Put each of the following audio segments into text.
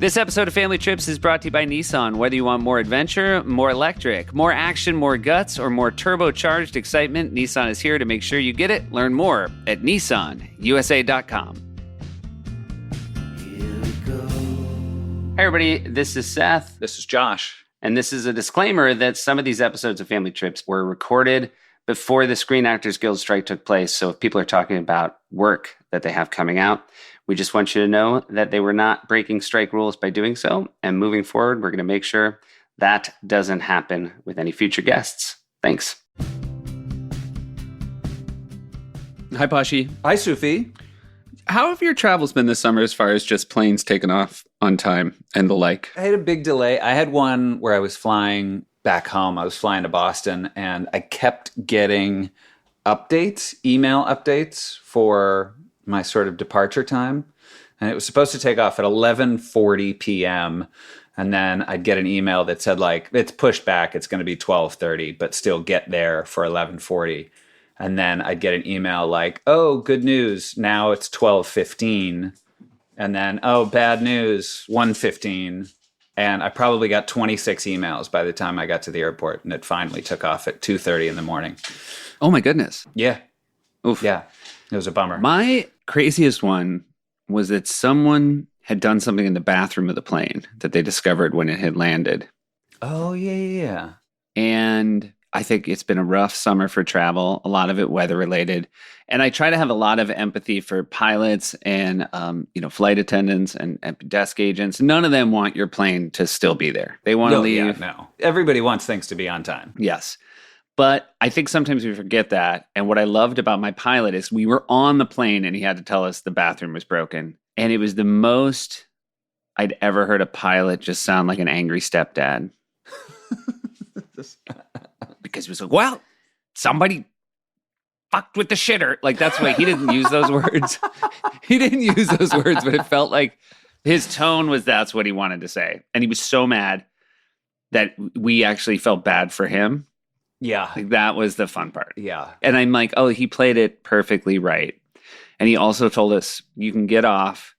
This episode of Family Trips is brought to you by Nissan. Whether you want more adventure, more electric, more action, more guts, or more turbocharged excitement, Nissan is here to make sure you get it. Learn more at nissanusa.com. Hey everybody, this is Seth. This is Josh. And this is a disclaimer that some of these episodes of Family Trips were recorded before the Screen Actors Guild strike took place. So if people are talking about work that they have coming out, we just want you to know that they were not breaking strike rules by doing so. And moving forward, we're going to make sure that doesn't happen with any future guests. Thanks. Hi, Pashi. Hi, Sufi. How have your travels been this summer as far as just planes taking off on time and the like? I had a big delay. I had one where I was flying back home. I was flying to Boston, and I kept getting email updates for my sort of departure time. And it was supposed to take off at 11:40 p.m. And then I'd get an email that said, like, it's pushed back. It's going to be 12:30, but still get there for 11:40. And then I'd get an email like, oh, good news. Now it's 12:15. And then, oh, bad news, 1:15. And I probably got 26 emails by the time I got to the airport. And it finally took off at 2:30 in the morning. Oh, my goodness. Yeah. Oof. Yeah. It was a bummer. My craziest one was that someone had done something in the bathroom of the plane that they discovered when it had landed. Oh, yeah. And I think it's been a rough summer for travel, a lot of it weather related. And I try to have a lot of empathy for pilots and, flight attendants and desk agents. None of them want your plane to still be there. They want to leave. Yeah, no. Everybody wants things to be on time. Yes. But I think sometimes we forget that. And what I loved about my pilot is we were on the plane and he had to tell us the bathroom was broken. And it was the most I'd ever heard a pilot just sound like an angry stepdad. Because he was like, well, somebody fucked with the shitter. Like, that's why he didn't use those words. He didn't use those words, but it felt like his tone was that's what he wanted to say. And he was so mad that we actually felt bad for him. Yeah. Like, that was the fun part. Yeah. And I'm like, oh, he played it perfectly right. And he also told us, you can get off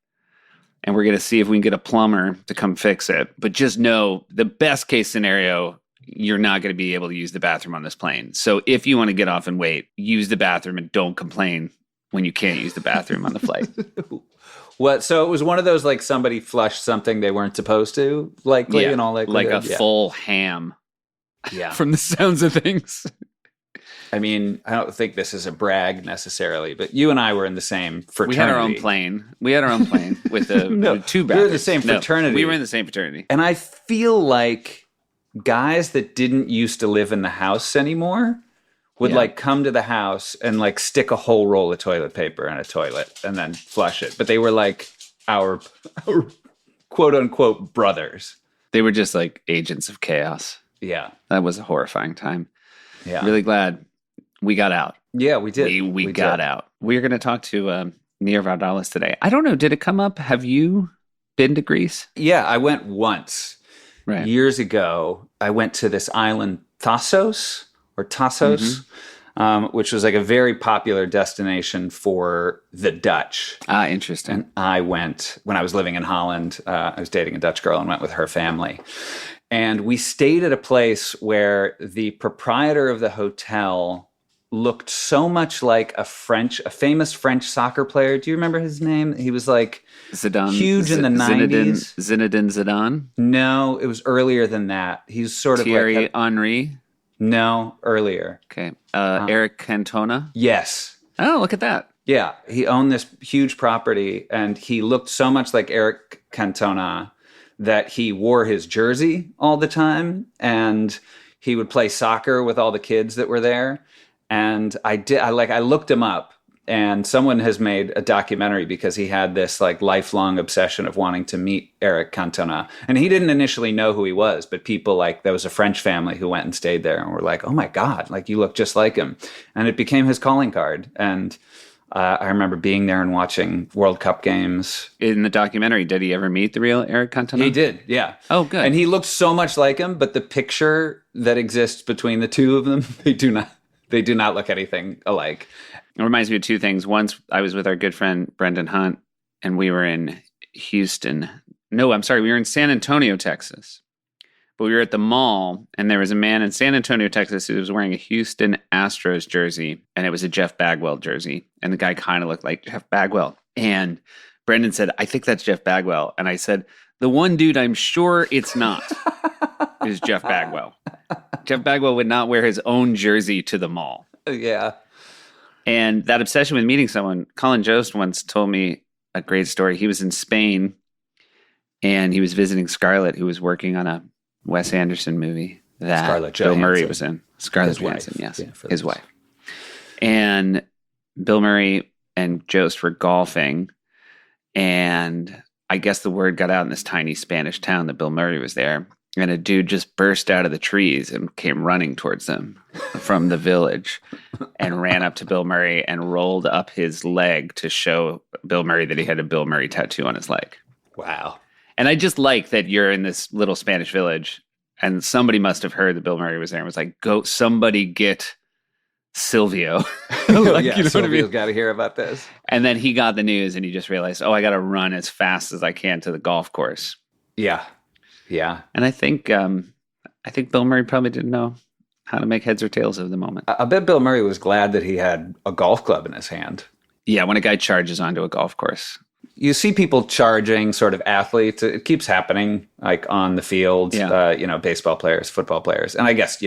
and we're going to see if we can get a plumber to come fix it. But just know the best case scenario, you're not going to be able to use the bathroom on this plane. So if you want to get off and wait, use the bathroom and don't complain when you can't use the bathroom on the flight. What? So it was one of those, like, somebody flushed something they weren't supposed to, likely, and all like a full ham. Yeah. From the sounds of things. I mean, I don't think this is a brag necessarily, but you and I were in the same fraternity. We had our own plane. With the with two bathrooms. We were in the same fraternity. No, we were in the same fraternity. And I feel like guys that didn't used to live in the house anymore would like come to the house and like stick a whole roll of toilet paper in a toilet and then flush it. But they were like our quote unquote brothers. They were just like agents of chaos. Yeah. That was a horrifying time. Yeah. Really glad we got out. Yeah, we did. We got out. We're going to talk to Nia Vardalos today. I don't know. Did it come up? Have you been to Greece? Yeah, I went once. Right. Years ago. I went to this island, Tassos, which was like a very popular destination for the Dutch. Ah, interesting. And I went when I was living in Holland. I was dating a Dutch girl and went with her family. And we stayed at a place where the proprietor of the hotel looked so much like a famous French soccer player. Do you remember his name? He was like Zidane, huge in the 90s. Zinedine Zidane? No, it was earlier than that. He's sort of Thierry like Henry? No, earlier. Okay. Eric Cantona? Yes. Oh, look at that. Yeah, he owned this huge property, and he looked so much like Eric Cantona that he wore his jersey all the time, and he would play soccer with all the kids that were there. And I looked him up, and someone has made a documentary because he had this like lifelong obsession of wanting to meet Eric Cantona. And he didn't initially know who he was, but people there was a French family who went and stayed there and were like, oh my God, like you look just like him. And it became his calling card. And I remember being there and watching World Cup games. In the documentary, did he ever meet the real Eric Cantona? He did, yeah. Oh, good. And he looked so much like him, but the picture that exists between the two of them, they do not look anything alike. It reminds me of two things. Once I was with our good friend Brendan Hunt, and we were in Houston, No, I'm sorry. We were in San Antonio, Texas. But we were at the mall, and there was a man in San Antonio, Texas, who was wearing a Houston Astros jersey, and it was a Jeff Bagwell jersey. And the guy kind of looked like Jeff Bagwell. And Brendan said, I think that's Jeff Bagwell. And I said, the one dude I'm sure it's not is Jeff Bagwell. Jeff Bagwell would not wear his own jersey to the mall. Yeah. And that obsession with meeting someone, Colin Jost once told me a great story. He was in Spain, and he was visiting Scarlett, who was working on a Wes Anderson movie that Scarlett Bill Murray Johansson. was in. Scarlett His Johansson, wife. yes. Yeah, for his those. wife. And Bill Murray and Jost were golfing, and I guess the word got out in this tiny Spanish town that Bill Murray was there, and a dude just burst out of the trees and came running towards them from the village and ran up to Bill Murray and rolled up his leg to show Bill Murray that he had a Bill Murray tattoo on his leg. Wow. And I just like that you're in this little Spanish village and somebody must have heard that Bill Murray was there and was like, go, somebody get Silvio. Like, Yeah, you know what I Silvio's mean? got to hear about this. And then he got the news and he just realized, oh, I got to run as fast as I can to the golf course. Yeah. Yeah. And I think Bill Murray probably didn't know how to make heads or tails of the moment. I bet Bill Murray was glad that he had a golf club in his hand. Yeah, when a guy charges onto a golf course. You see people charging sort of athletes. It keeps happening, like on the field, Yeah. Baseball players, football players. And I guess,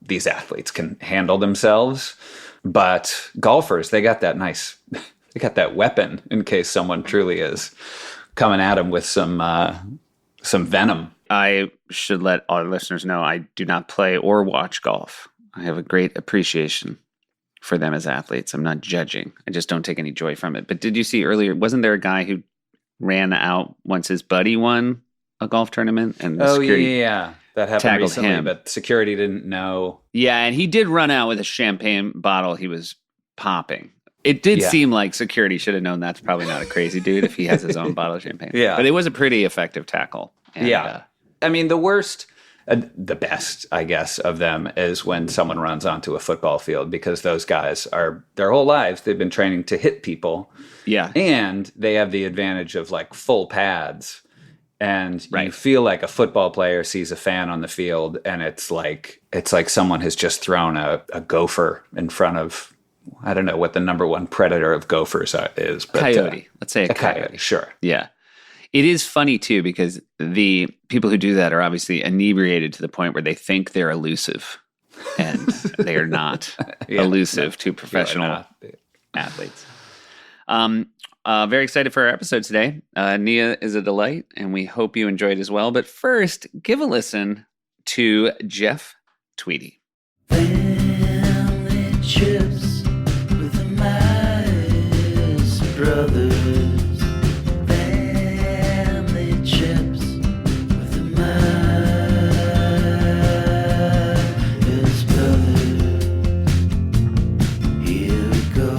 these athletes can handle themselves. But golfers, they got that weapon in case someone truly is coming at them with some venom. I should let our listeners know I do not play or watch golf. I have a great appreciation for them as athletes. I'm not judging. I just don't take any joy from it. But did you see earlier, wasn't there a guy who ran out once his buddy won a golf tournament? And the security Yeah. That happened tackled recently, him. but security didn't know. Yeah, and he did run out with a champagne bottle he was popping. It did Yeah. seem like security should have known that's probably not a crazy dude if he has his own bottle of champagne. Yeah. But it was a pretty effective tackle. And, I mean, the worst, the best, I guess, of them is when someone runs onto a football field, because those guys are, their whole lives, they've been training to hit people. Yeah. And they have the advantage of like full pads. And you Right. feel like a football player sees a fan on the field, and it's like someone has just thrown a gopher in front of, I don't know what the number one predator of gophers is. But, Coyote. Let's say a coyote, sure. Yeah. It is funny, too, because the people who do that are obviously inebriated to the point where they think they're elusive. And they are not elusive to professional athletes. Very excited for our episode today. Nia is a delight, and we hope you enjoyed as well. But first, give a listen to Jeff Tweedy. Family trips with the Myers brothers. Family trips with the Myers brothers. Here we go.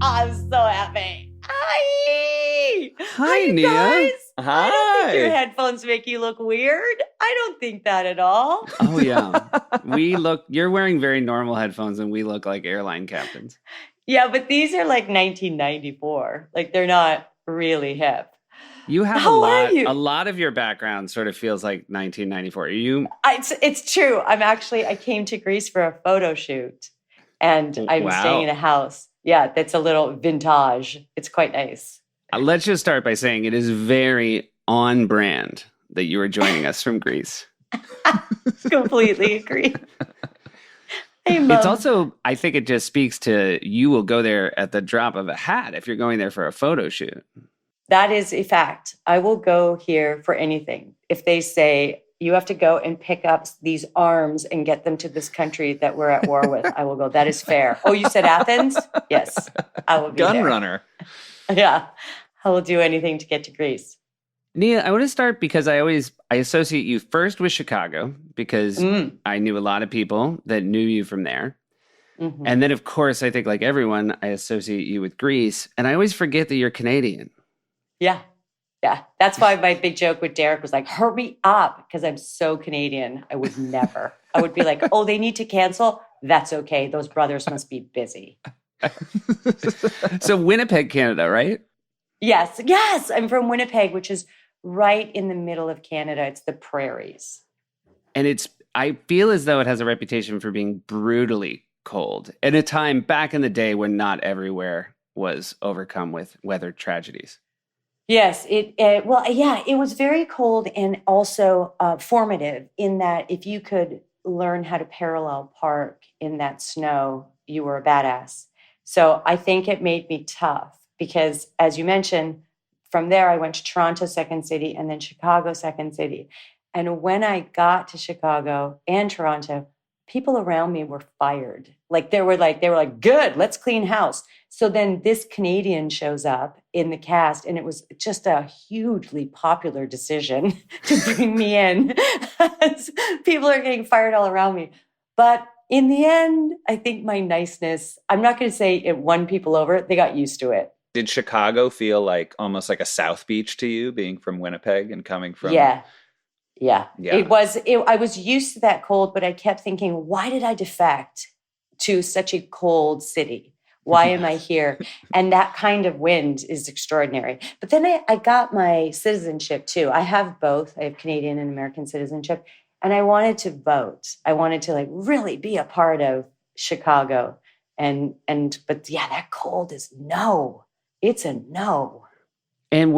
I'm so happy. Hi. Hi, you Nia. guys. I don't think your Hi. headphones make you look weird. I don't think that at all. Oh, yeah. You're wearing very normal headphones, and we look like airline captains. Yeah, but these are like 1994. Like they're not really hip. You have How are you? a lot of your background sort of feels like 1994. Are you? It's true. I came to Greece for a photo shoot, and I'm Wow. staying in a house. Yeah, that's a little vintage. It's quite nice. Let's just start by saying it is very on brand that you are joining us from Greece. Completely agree. Hey, Mom. It's also, I think it just speaks to you will go there at the drop of a hat if you're going there for a photo shoot. That is a fact. I will go here for anything. If they say, you have to go and pick up these arms and get them to this country that we're at war with, I will go. That is fair. Oh, you said Athens? Yes, I will be Gun there. runner. Yeah, I will do anything to get to Greece. Nia, I want to start because I associate you first with Chicago because I knew a lot of people that knew you from there. Mhm. And then, of course, I think like everyone, I associate you with Greece. And I always forget that you're Canadian. Yeah. That's why my big joke with Derek was like, hurry up, because I'm so Canadian. I would never. I would be like, oh, they need to cancel? That's okay. Those brothers must be busy. So Winnipeg, Canada, right? Yes, yes. I'm from Winnipeg, which is right in the middle of Canada. It's the prairies. And I feel as though it has a reputation for being brutally cold at a time back in the day when not everywhere was overcome with weather tragedies. Yes, it was very cold and also formative in that if you could learn how to parallel park in that snow, you were a badass. So I think it made me tough because, as you mentioned, from there I went to Toronto, second city, and then Chicago, second city. And when I got to Chicago and Toronto, people around me were fired. Like they were like, good, let's clean house. So then this Canadian shows up in the cast, and it was just a hugely popular decision to bring me in. People are getting fired all around me. But in the end, I think my niceness, I'm not going to say it won people over. They got used to it. Did Chicago feel like almost like a South Beach to you, being from Winnipeg and coming from? Yeah. Yeah. I was used to that cold, but I kept thinking, why did I defect to such a cold city? Why am I here? And that kind of wind is extraordinary. But then I got my citizenship too. I have both. I have Canadian and American citizenship. And I wanted to vote. I wanted to like really be a part of Chicago. But yeah, that cold is no. It's a no. And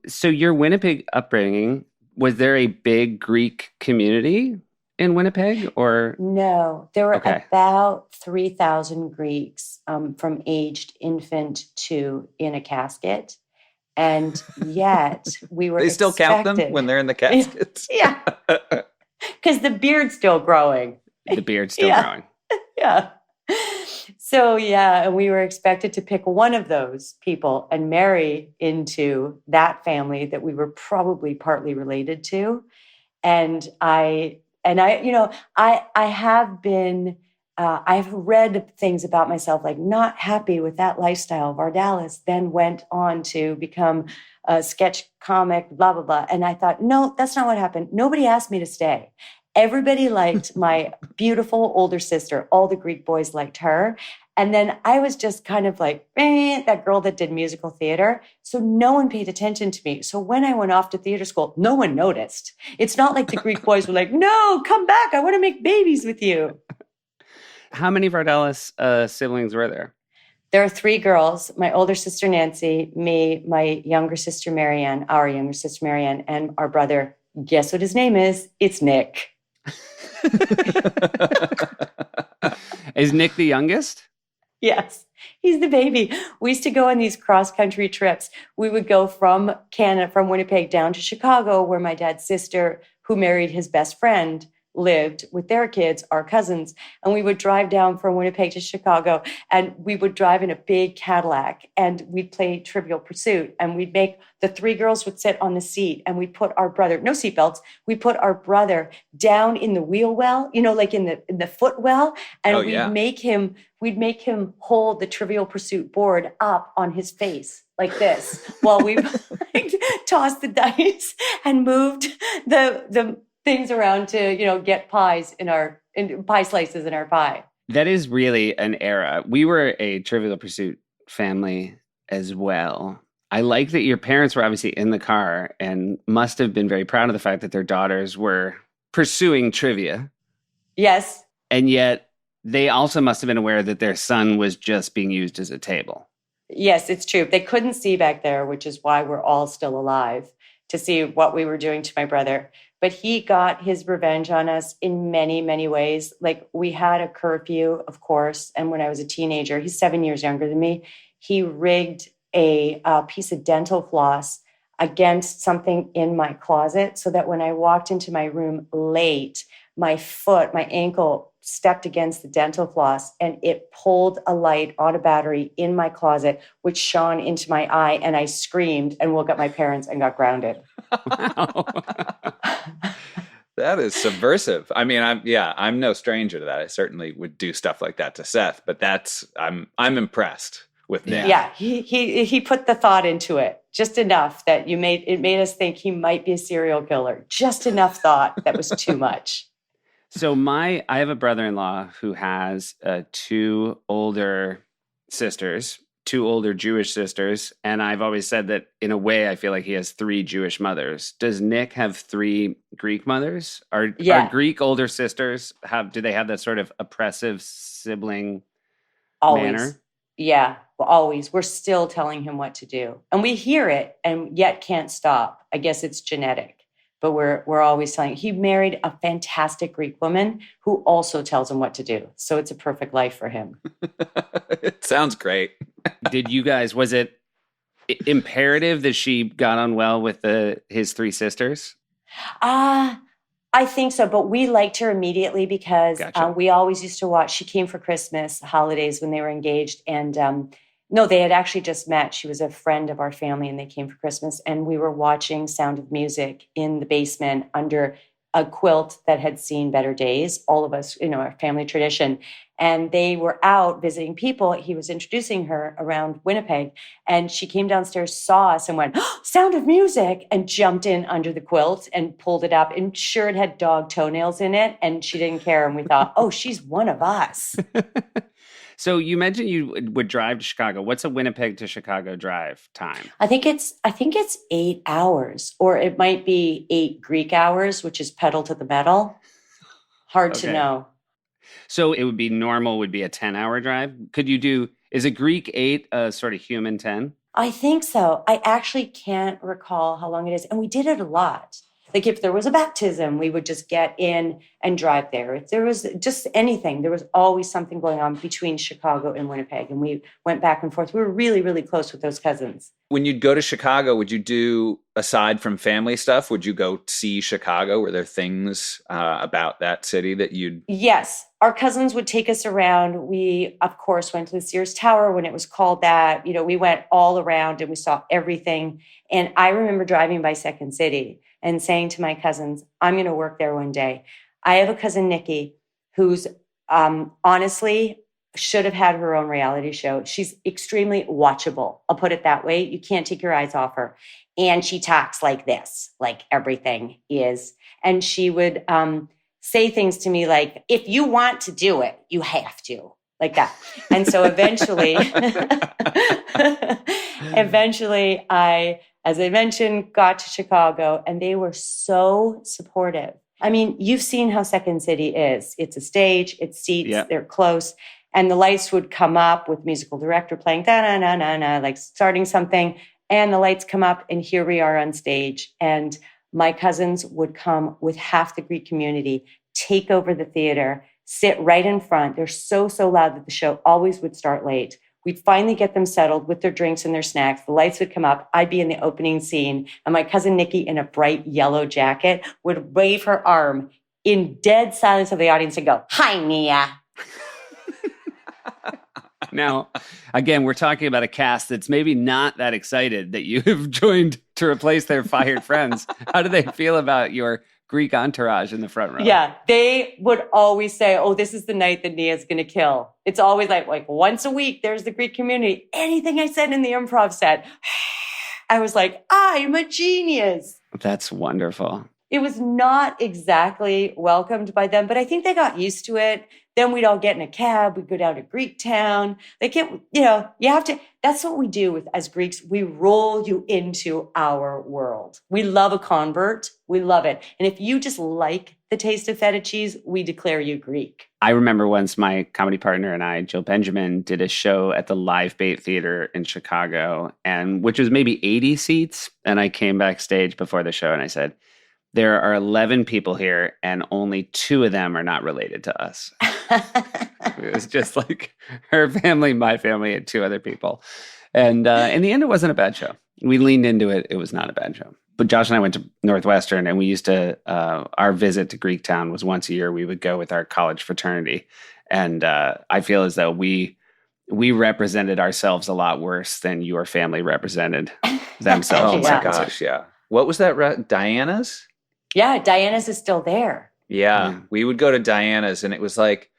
so your Winnipeg upbringing, was there a big Greek community in Winnipeg or? No, there were Okay. about 3,000 Greeks from aged infant to in a casket. And yet we were They still count them expected- when they're in the caskets. Yeah, because the beard's still growing. The beard's still Yeah. growing. Yeah. So yeah, and we were expected to pick one of those people and marry into that family that we were probably partly related to. And I, I have been, I've read things about myself, like not happy with that lifestyle. Vardalos then went on to become a sketch comic, blah, blah, blah. And I thought, no, that's not what happened. Nobody asked me to stay. Everybody liked my beautiful older sister. All the Greek boys liked her. And then I was just kind of like, that girl that did musical theater. So no one paid attention to me. So when I went off to theater school, no one noticed. It's not like the Greek boys were like, no, come back. I want to make babies with you. How many Vardalos siblings were there? There are 3 girls, my older sister, Nancy, me, my younger sister, Marianne, our younger sister, Marianne, and our brother. Guess what his name is? It's Nick. Is Nick the youngest? Yes, he's the baby. We used to go on these cross-country trips. We would go from Canada, from Winnipeg down to Chicago, where my dad's sister, who married his best friend, lived with their kids, our cousins. And we would drive down from Winnipeg to Chicago, and we would drive in a big Cadillac, and we'd play Trivial Pursuit. And the 3 girls would sit on the seat, and we'd put our brother, no seatbelts, we put our brother down in the wheel well, like in the foot well. And we'd make him hold the Trivial Pursuit board up on his face like this while we tossed the dice and moved the things around to, get pies pie slices in our pie. That is really an era. We were a Trivial Pursuit family as well. I like that your parents were obviously in the car and must have been very proud of the fact that their daughters were pursuing trivia. Yes. And yet they also must have been aware that their son was just being used as a table. Yes, it's true. They couldn't see back there, which is why we're all still alive, to see what we were doing to my brother. But he got his revenge on us in many, many ways. Like, we had a curfew, of course. And when I was a teenager, he's 7 years younger than me, he rigged a piece of dental floss against something in my closet so that when I walked into my room late, my ankle stepped against the dental floss and it pulled a light on a battery in my closet, which shone into my eye, and I screamed and woke up my parents and got grounded. Wow. That is subversive. I mean, I'm no stranger to that. I certainly would do stuff like that to Seth, but I'm impressed with Nick. Yeah, he put the thought into it, just enough that it made us think he might be a serial killer. Just enough thought that was too much. So I have a brother-in-law who has 2 older sisters, two older Jewish sisters, and I've always said that in a way I feel like he has three Jewish mothers. Does Nick have three Greek mothers? Are Greek older sisters do they have that sort of oppressive sibling Always. manner? Yeah, always. We're still telling him what to do. And we hear it and yet can't stop. I guess it's genetic. But we're always telling him. He married a fantastic Greek woman who also tells him what to do. So it's a perfect life for him. It sounds great. Did you guys, was it imperative that she got on well with his three sisters? I think so, but we liked her immediately because we always used to watch. She came for Christmas holidays when they were engaged, and no, they had actually just met. She was a friend of our family, and they came for Christmas, and we were watching Sound of Music in the basement under a quilt that had seen better days. All of us, our family tradition. And they were out visiting people. He was introducing her around Winnipeg. And she came downstairs, saw us and went, oh, Sound of Music, and jumped in under the quilt and pulled it up. And sure, it had dog toenails in it. And she didn't care. And we thought, oh, she's one of us. So you mentioned you would drive to Chicago. What's a Winnipeg to Chicago drive time? I think it's 8 hours, or it might be 8 Greek hours, which is pedal to the metal. Hard to know. So it would be a 10-hour drive. Is a Greek 8 a sort of human 10? I think so. I actually can't recall how long it is. And we did it a lot. Like if there was a baptism, we would just get in and drive there. If there was just anything, there was always something going on between Chicago and Winnipeg. And we went back and forth. We were really, really close with those cousins. When you'd go to Chicago, would you do, aside from family stuff, would you go see Chicago? Were there things about that city that you'd... Yes. Our cousins would take us around. We, of course, went to the Sears Tower when it was called that. We went all around and we saw everything. And I remember driving by Second City and saying to my cousins, I'm going to work there one day. I have a cousin, Nikki, who's honestly should have had her own reality show. She's extremely watchable. I'll put it that way. You can't take your eyes off her. And she talks like this, like everything is. And she would say things to me like, if you want to do it, you have to, like that. And so eventually I, as I mentioned, got to Chicago, and they were so supportive. I mean, you've seen how Second City is. It's a stage, it's seats, they're close, and the lights would come up with musical director playing da-na-na-na-na, like starting something, and the lights come up, and here we are on stage. And my cousins would come with half the Greek community, take over the theater, sit right in front. They're so loud that the show always would start late. We'd finally get them settled with their drinks and their snacks. The lights would come up. I'd be in the opening scene. And my cousin Nikki, in a bright yellow jacket, would wave her arm in dead silence of the audience and go, hi, Nia. Now, again, we're talking about a cast that's maybe not that excited that you have joined to replace their fired friends. How do they feel about your Greek entourage in the front row? Yeah, they would always say, oh, this is the night that Nia's going to kill. It's always like once a week, there's the Greek community. Anything I said in the improv set, I was like, I'm a genius. That's wonderful. It was not exactly welcomed by them, but I think they got used to it. Then we'd all get in a cab. We'd go down to Greek town. You have to, that's what we do as Greeks. We roll you into our world. We love a convert. We love it. And if you just like the taste of feta cheese, we declare you Greek. I remember once my comedy partner and I, Jill Benjamin, did a show at the Live Bait Theater in Chicago, and which was maybe 80 seats. And I came backstage before the show and I said, there are 11 people here, and only 2 of them are not related to us. It was just like her family, my family, and 2 other people. And in the end, it wasn't a bad show. We leaned into it. It was not a bad show. But Josh and I went to Northwestern, and we used to, our visit to Greektown was once a year. We would go with our college fraternity. And I feel as though we represented ourselves a lot worse than your family represented themselves. Oh, my gosh, yeah. What was that? Diana's? Yeah, Diana's is still there. Yeah, we would go to Diana's, and it was like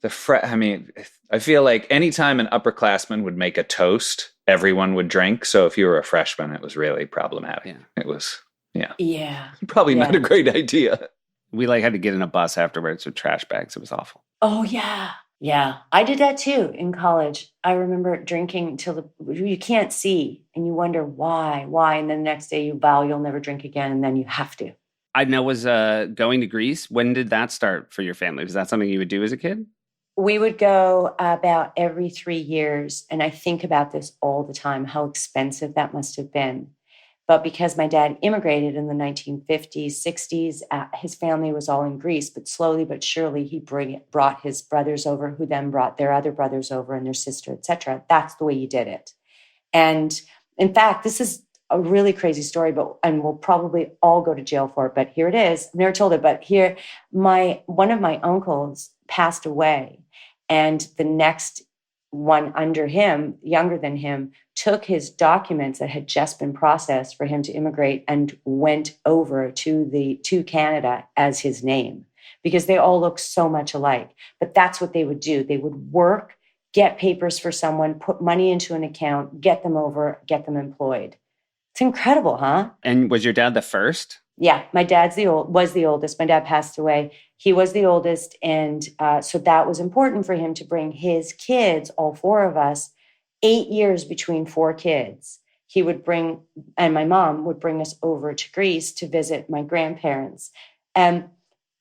I feel like anytime an upperclassman would make a toast, everyone would drink. So if you were a freshman, it was really problematic. Yeah. It was, probably not a great idea. We had to get in a bus afterwards with trash bags. It was awful. Oh, yeah. Yeah, I did that too in college. I remember drinking till you can't see and you wonder why. And then the next day you vow you'll never drink again and then you have to. I know was going to Greece. When did that start for your family? Was that something you would do as a kid? We would go about every 3 years. And I think about this all the time, how expensive that must have been. But because my dad immigrated in the 1950s, 60s, his family was all in Greece. But slowly but surely, he brought his brothers over, who then brought their other brothers over and their sister, etc. That's the way you did it. And in fact, this is a really crazy story, and we'll probably all go to jail for it. But here it is. I've never told it, but here, one of my uncles passed away, and the next one under him, younger than him, took his documents that had just been processed for him to immigrate and went over to Canada as his name because they all look so much alike. But that's what they would do. They would work, get papers for someone, put money into an account, get them over, get them employed. It's incredible, huh? And was your dad the first? Yeah, my dad's was the oldest. My dad passed away. He was the oldest. And so that was important for him to bring his kids, all four of us, 8 years between four kids. He would bring, and my mom would bring us over to Greece to visit my grandparents. And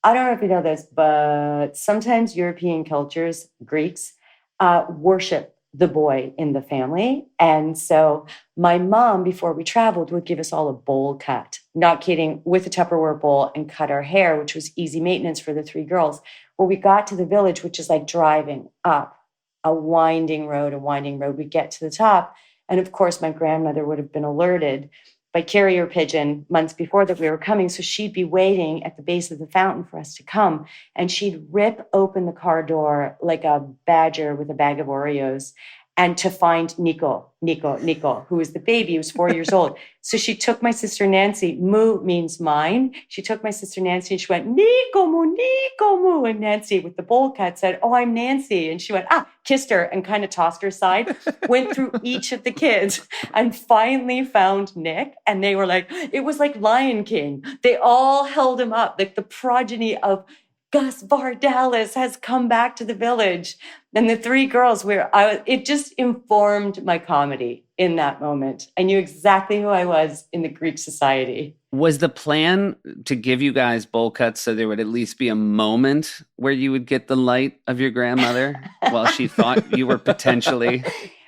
I don't know if you know this, but sometimes European cultures, Greeks, worship the boy in the family. And so my mom, before we traveled, would give us all a bowl cut, not kidding, with a Tupperware bowl and cut our hair, which was easy maintenance for the three girls. Well, we got to the village, which is like driving up a winding road. We get to the top. And of course, my grandmother would have been alerted by carrier pigeon months before that we were coming. So she'd be waiting at the base of the fountain for us to come. And she'd rip open the car door like a badger with a bag of Oreos and to find Nico, who was the baby, who was 4 years old. So she took my sister Nancy, moo means mine. She took my sister Nancy and she went, Nico moo. And Nancy with the bowl cut said, oh, I'm Nancy. And she went, kissed her and kind of tossed her aside, went through each of the kids and finally found Nick. And they were like, it was like Lion King. They all held him up, like the progeny of Gus Vardalos has come back to the village. And the three girls it just informed my comedy in that moment. I knew exactly who I was in the Greek society. Was the plan to give you guys bowl cuts so there would at least be a moment where you would get the light of your grandmother while she thought you were potentially...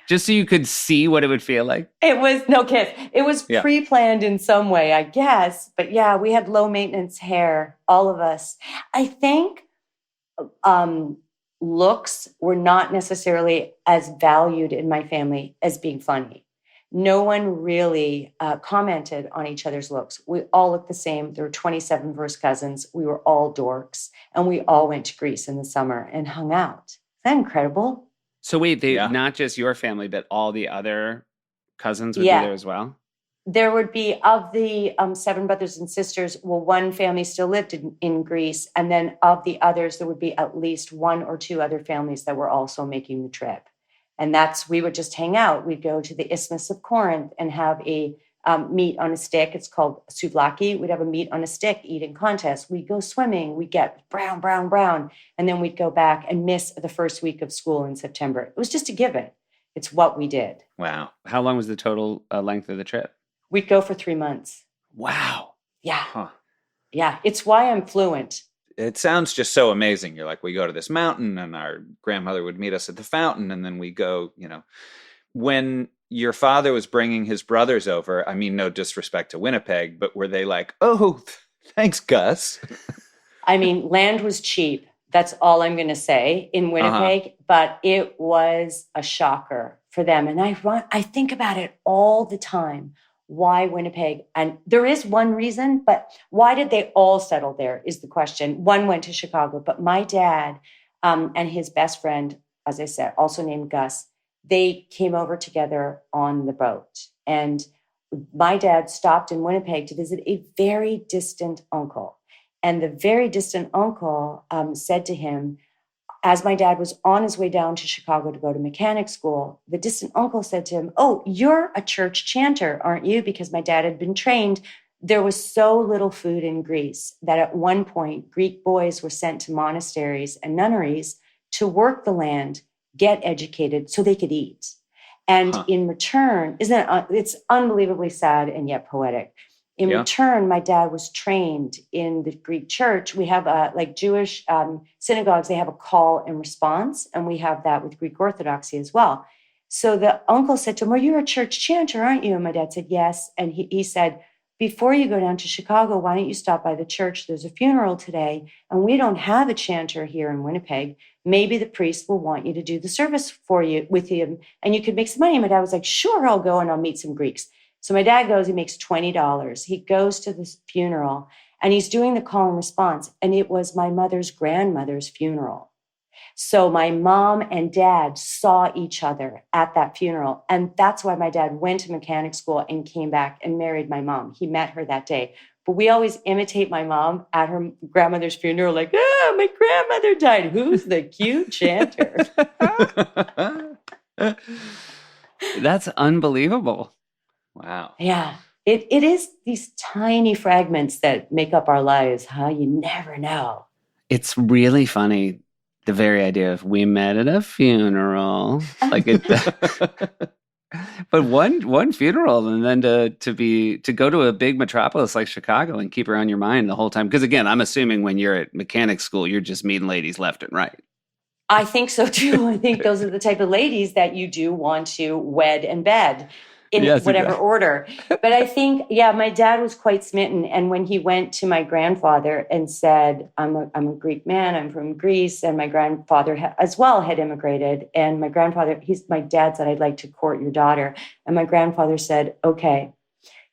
Just so you could see what it would feel like? It was, no kiss. It was pre-planned in some way, I guess. But yeah, we had low maintenance hair, all of us. I think looks were not necessarily as valued in my family as being funny. No one really commented on each other's looks. We all looked the same. There were 27 first cousins. We were all dorks. And we all went to Greece in the summer and hung out. Is that incredible? So wait, not just your family, but all the other cousins would be there as well? There would be, of the 7 brothers and sisters, well, one family still lived in Greece. And then of the others, there would be at least 1 or 2 other families that were also making the trip. And we would just hang out. We'd go to the Isthmus of Corinth and have a meat on a stick. It's called souvlaki. We'd have a meat on a stick eating contest. We'd go swimming. We'd get brown. And then we'd go back and miss the first week of school in September. It was just a given. It's what we did. Wow. How long was the total length of the trip? We'd go for 3 months. Wow. Yeah. Huh. Yeah. It's why I'm fluent. It sounds just so amazing. You're like, we go to this mountain and our grandmother would meet us at the fountain. And then we go, when your father was bringing his brothers over, I mean, no disrespect to Winnipeg, but were they like, oh, thanks, Gus? I mean, land was cheap. That's all I'm going to say in Winnipeg, but it was a shocker for them. And I think about it all the time. Why Winnipeg? And there is one reason, but why did they all settle there is the question. One went to Chicago, but my dad and his best friend, as I said, also named Gus, they came over together on the boat. And my dad stopped in Winnipeg to visit a very distant uncle. And the very distant uncle said to him, as my dad was on his way down to Chicago to go to mechanic school, the distant uncle said to him, oh, you're a church chanter, aren't you? Because my dad had been trained. There was so little food in Greece that at one point, Greek boys were sent to monasteries and nunneries to work the land, get educated so they could eat. And in return, it's unbelievably sad and yet poetic. In return, my dad was trained in the Greek church. We have like Jewish synagogues, they have a call and response, and we have that with Greek Orthodoxy as well. So the uncle said to him, well, you're a church chanter, aren't you? And my dad said, yes. And he said, before you go down to Chicago, why don't you stop by the church? There's a funeral today, and we don't have a chanter here in Winnipeg. Maybe the priest will want you to do the service for you with him, and you could make some money. And my dad was like, sure, I'll go and I'll meet some Greeks. So my dad goes, he makes $20. He goes to this funeral, and he's doing the call and response. And it was my mother's grandmother's funeral. So my mom and dad saw each other at that funeral. And that's why my dad went to mechanic school and came back and married my mom. He met her that day. But we always imitate my mom at her grandmother's funeral, like, my grandmother died. Who's the cute chanter? That's unbelievable. Wow. Yeah. It is these tiny fragments that make up our lives, huh? You never know. It's really funny. The very idea of we met at a funeral, like it, but one funeral, and then to go to a big metropolis like Chicago and keep her on your mind the whole time. Because again, I'm assuming when you're at mechanic school, you're just meeting ladies left and right. I think so too. I think those are the type of ladies that you do want to wed and bed in whatever order. But I think, my dad was quite smitten. And when he went to my grandfather and said, I'm a Greek man, I'm from Greece, and my grandfather as well had immigrated. And my dad said, I'd like to court your daughter. And my grandfather said, okay,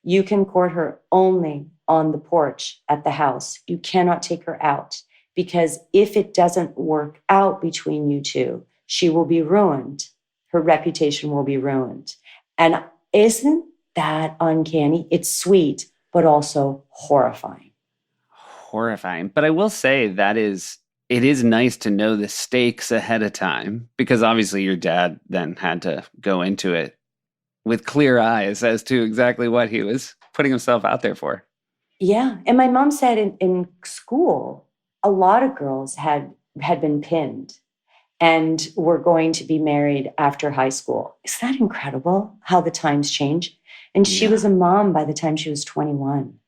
you can court her only on the porch at the house. You cannot take her out, because if it doesn't work out between you two, she will be ruined. Her reputation will be ruined. And isn't that uncanny? It's sweet, but also horrifying. Horrifying. But I will say it is nice to know the stakes ahead of time, because obviously your dad then had to go into it with clear eyes as to exactly what he was putting himself out there for. Yeah. And my mom said in school, a lot of girls had been pinned and were going to be married after high school. Is that incredible how the times change? And she was a mom by the time she was 21.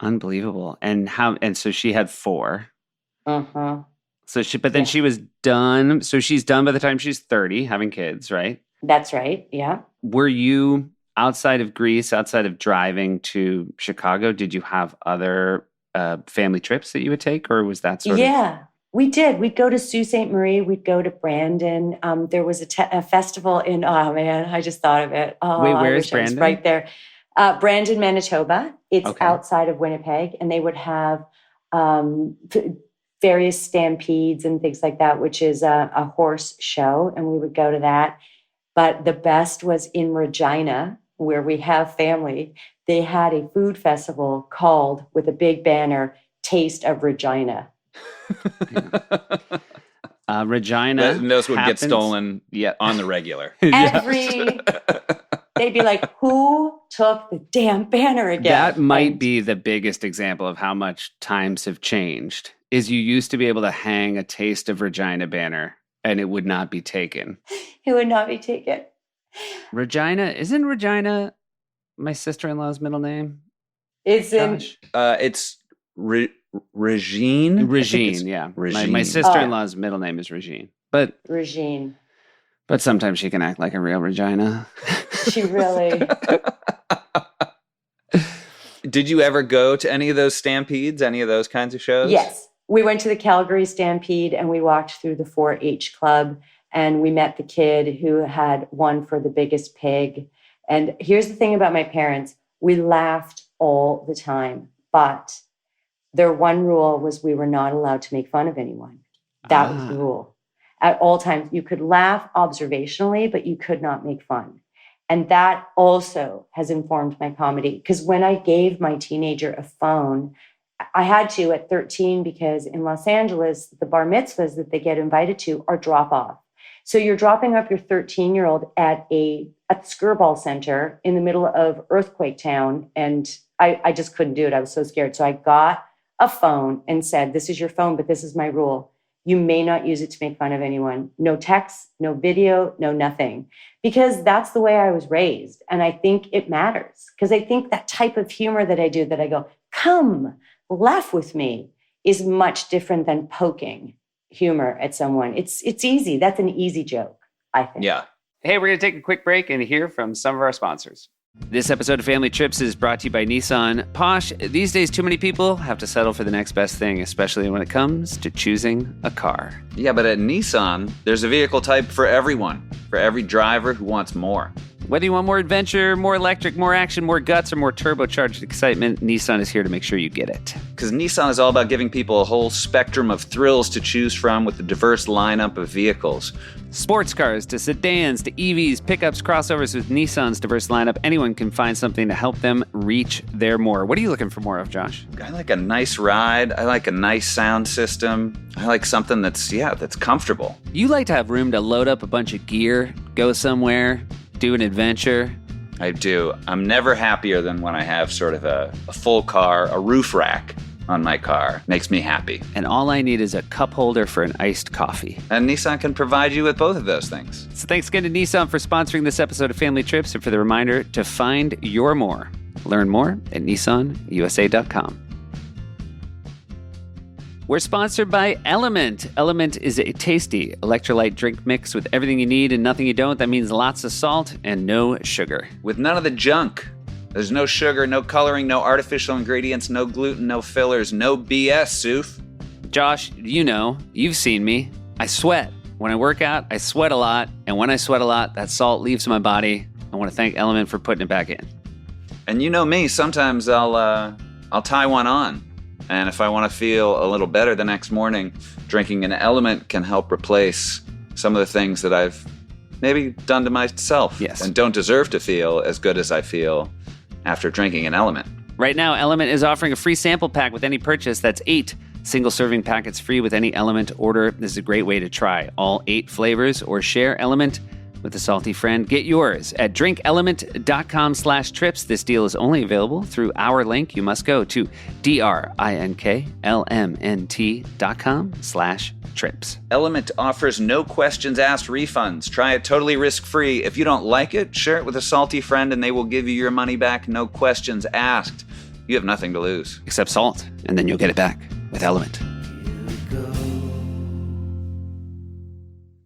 Unbelievable. And so she had 4. Uh-huh. So she was done. So she's done by the time she's 30, having kids, right? That's right. Yeah. Were you outside of Greece, outside of driving to Chicago? Did you have other family trips that you would take, or was that sort of? Yeah. We did. We'd go to Sault Ste. Marie. We'd go to Brandon. There was a festival in, oh man, I just thought of it. Oh, wait, where is Brandon? Right there. Brandon, Manitoba. It's outside of Winnipeg. And they would have various stampedes and things like that, which is a horse show. And we would go to that. But the best was in Regina, where we have family. They had a food festival called, with a big banner, Taste of Regina. Regina. Those would get stolen on the regular. They'd be like, who took the damn banner again? That might be the biggest example of how much times have changed, is you used to be able to hang a Taste of Regina banner and it would not be taken. It would not be taken. Isn't Regina my sister-in-law's middle name? It's Regine? Regine, yeah. Regine. My sister-in-law's middle name is Regine. But Regine. But sometimes she can act like a real Regina. She really. Did you ever go to any of those stampedes, any of those kinds of shows? Yes. We went to the Calgary Stampede and we walked through the 4-H club and we met the kid who had won for the biggest pig. And here's the thing about my parents. We laughed all the time, but their one rule was we were not allowed to make fun of anyone. That was the rule. At all times, you could laugh observationally, but you could not make fun. And that also has informed my comedy. Because when I gave my teenager a phone, I had to at 13, because in Los Angeles, the bar mitzvahs that they get invited to are drop off. So you're dropping off your 13-year-old at the Skirball Center in the middle of Earthquake Town. And I just couldn't do it. I was so scared. So I got a phone and said, this is your phone, but this is my rule. You may not use it to make fun of anyone. No text, no video, no nothing. Because that's the way I was raised. And I think it matters. Because I think that type of humor that I do, that I go, come, laugh with me, is much different than poking humor at someone. It's easy. That's an easy joke, I think. Yeah. Hey, we're going to take a quick break and hear from some of our sponsors. This episode of Family Trips is brought to you by Nissan. Posh, these days too many people have to settle for the next best thing, especially when it comes to choosing a car. Yeah, but at Nissan, there's a vehicle type for everyone, for every driver who wants more. Whether you want more adventure, more electric, more action, more guts, or more turbocharged excitement, Nissan is here to make sure you get it. Because Nissan is all about giving people a whole spectrum of thrills to choose from with a diverse lineup of vehicles. Sports cars to sedans to EVs, pickups, crossovers. With Nissan's diverse lineup, anyone can find something to help them reach their more. What are you looking for more of, Josh? I like a nice ride. I like a nice sound system. I like something that's comfortable. You like to have room to load up a bunch of gear, go somewhere, do an adventure. I do. I'm never happier than when I have sort of a full car, a roof rack on my car. Makes me happy. And all I need is a cup holder for an iced coffee. And Nissan can provide you with both of those things. So thanks again to Nissan for sponsoring this episode of Family Trips and for the reminder to find your more. Learn more at nissanusa.com. We're sponsored by LMNT. LMNT is a tasty electrolyte drink mix with everything you need and nothing you don't. That means lots of salt and no sugar. With none of the junk. There's no sugar, no coloring, no artificial ingredients, no gluten, no fillers, no BS, Soof. Josh, you know, you've seen me. I sweat. When I work out, I sweat a lot. And when I sweat a lot, that salt leaves my body. I want to thank LMNT for putting it back in. And you know me, sometimes I'll tie one on. And if I want to feel a little better the next morning, drinking an LMNT can help replace some of the things that I've maybe done to myself. Yes. And don't deserve to feel as good as I feel after drinking an LMNT. Right now, LMNT is offering a free sample pack with any purchase. That's 8 single-serving packets free with any LMNT order. This is a great way to try all 8 flavors or share LMNT with a salty friend. Get yours at drinklmnt.com/trips. This deal is only available through our link. You must go to drinklmnt.com/trips. LMNT offers no questions asked refunds. Try it totally risk-free. If you don't like it, share it with a salty friend and they will give you your money back. No questions asked. You have nothing to lose. Except salt, and then you'll get it back with LMNT.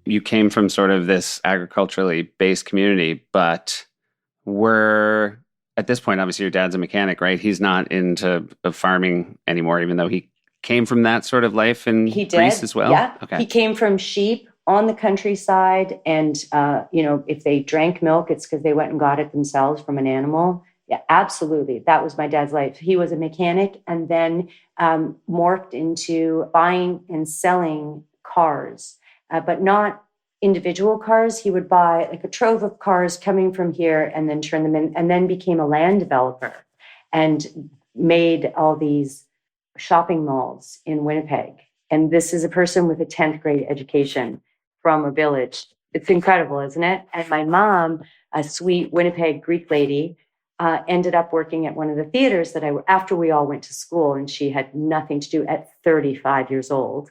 You came from sort of this agriculturally based community, but we're at this point, obviously your dad's a mechanic, right? He's not into farming anymore, even though he came from that sort of life in Greece as well. Yeah. Okay. He came from sheep on the countryside. And, if they drank milk, it's because they went and got it themselves from an animal. Yeah, absolutely. That was my dad's life. He was a mechanic and then morphed into buying and selling cars. But not individual cars. He would buy like a trove of cars coming from here and then turn them in, and then became a land developer and made all these shopping malls in Winnipeg. And this is a person with a 10th grade education from a village. It's incredible, isn't it? And my mom, a sweet Winnipeg Greek lady, ended up working at one of the theaters after we all went to school, and she had nothing to do at 35 years old.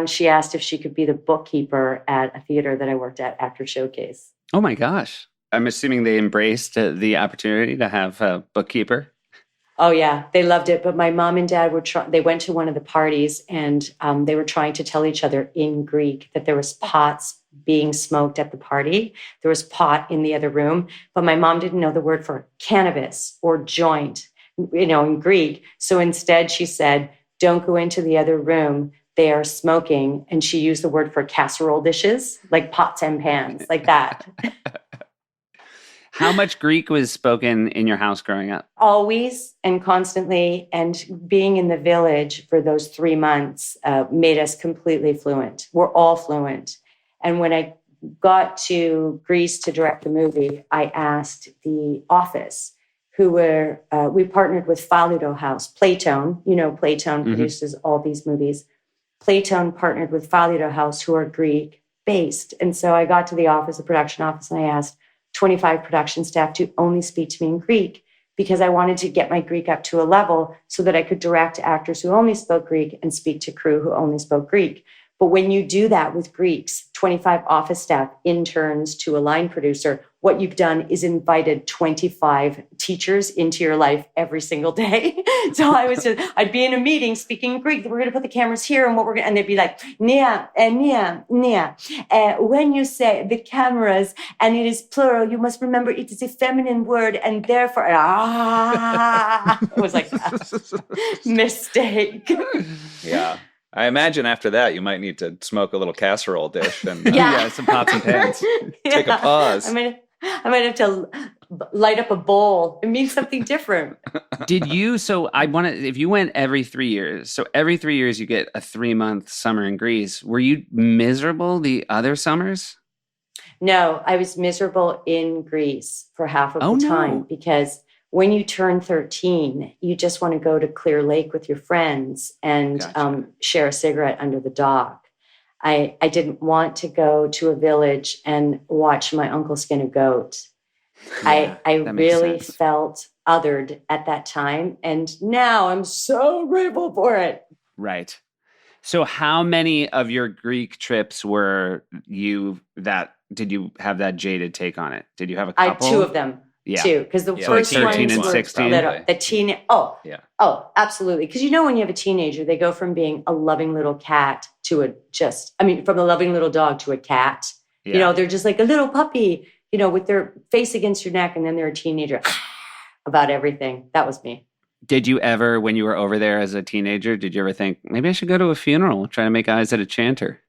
She asked if she could be the bookkeeper at a theater that I worked at after Showcase. Oh my gosh. I'm assuming they embraced the opportunity to have a bookkeeper. Oh yeah, they loved it. But my mom and dad they went to one of the parties and they were trying to tell each other in Greek that there was pots being smoked at the party. There was pot in the other room, but my mom didn't know the word for cannabis or joint, in Greek. So instead she said, don't go into the other room. They are smoking. And she used the word for casserole dishes, like pots and pans, like that. How much Greek was spoken in your house growing up? Always and constantly. And being in the village for those 3 months made us completely fluent. We're all fluent. And when I got to Greece to direct the movie, I asked the office, we partnered with Faludo House, Playtone. Playtone produces all these movies. Playtone partnered with Faludo House, who are Greek based. And so I got to the office, the production office, and I asked 25 production staff to only speak to me in Greek because I wanted to get my Greek up to a level so that I could direct actors who only spoke Greek and speak to crew who only spoke Greek. But when you do that with Greeks, 25 office staff, interns to a line producer, what you've done is invited 25 teachers into your life every single day. So I'd be in a meeting speaking Greek. We're going to put the cameras here, and they'd be like, Nia, Nia. When you say the cameras and it is plural, you must remember it is a feminine word, and therefore, it was like a mistake. Yeah. I imagine after that, you might need to smoke a little casserole dish and Yeah. Some pots and pans. take a pause. I might have to light up a bowl. It means something different. Did you? So I want to. If you went every 3 years, so every 3 years you get a 3-month summer in Greece. Were you miserable the other summers? No, I was miserable in Greece for half of Oh, the no. time because when you turn 13, you just want to go to Clear Lake with your friends and Gotcha. share a cigarette under the dock. I didn't want to go to a village and watch my uncle skin a goat. Yeah, I that makes really sense. felt othered at that time. And now I'm so grateful for it. Right. So how many of your Greek trips were you that did you have that jaded take on it? Did you have a couple? Two of them. Yeah. Two, because the Yeah, first like 13 ones and were 16. little. The teen. Oh, Yeah. Oh, absolutely. Because when you have a teenager, they go from being a loving little cat to from a loving little dog to a cat. Yeah. They're just like a little puppy, with their face against your neck, and then they're a teenager about everything. That was me. Did you ever, when you were over there as a teenager, did you ever think maybe I should go to a funeral, try to make eyes at a chanter?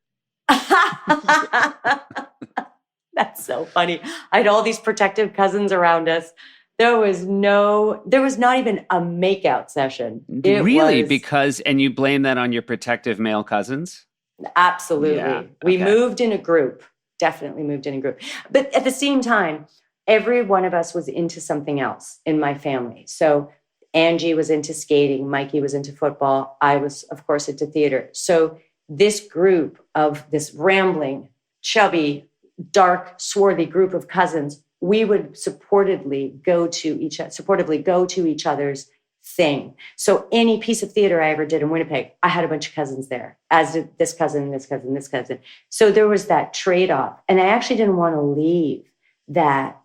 That's so funny. I had all these protective cousins around us. There was not even a makeout session. It Really? was, And you blame that on your protective male cousins? absolutely. Yeah, We okay. moved in a group, definitely moved in a group. But at the same time, every one of us was into something else in my family. So Angie was into skating, Mikey was into football. I was, of course, into theater. So this group of this rambling, chubby, dark, swarthy group of cousins, we would supportively go to each other's thing. So any piece of theater I ever did in Winnipeg, I had a bunch of cousins there, as did this cousin, this cousin, this cousin. So there was that trade-off. And I actually didn't want to leave that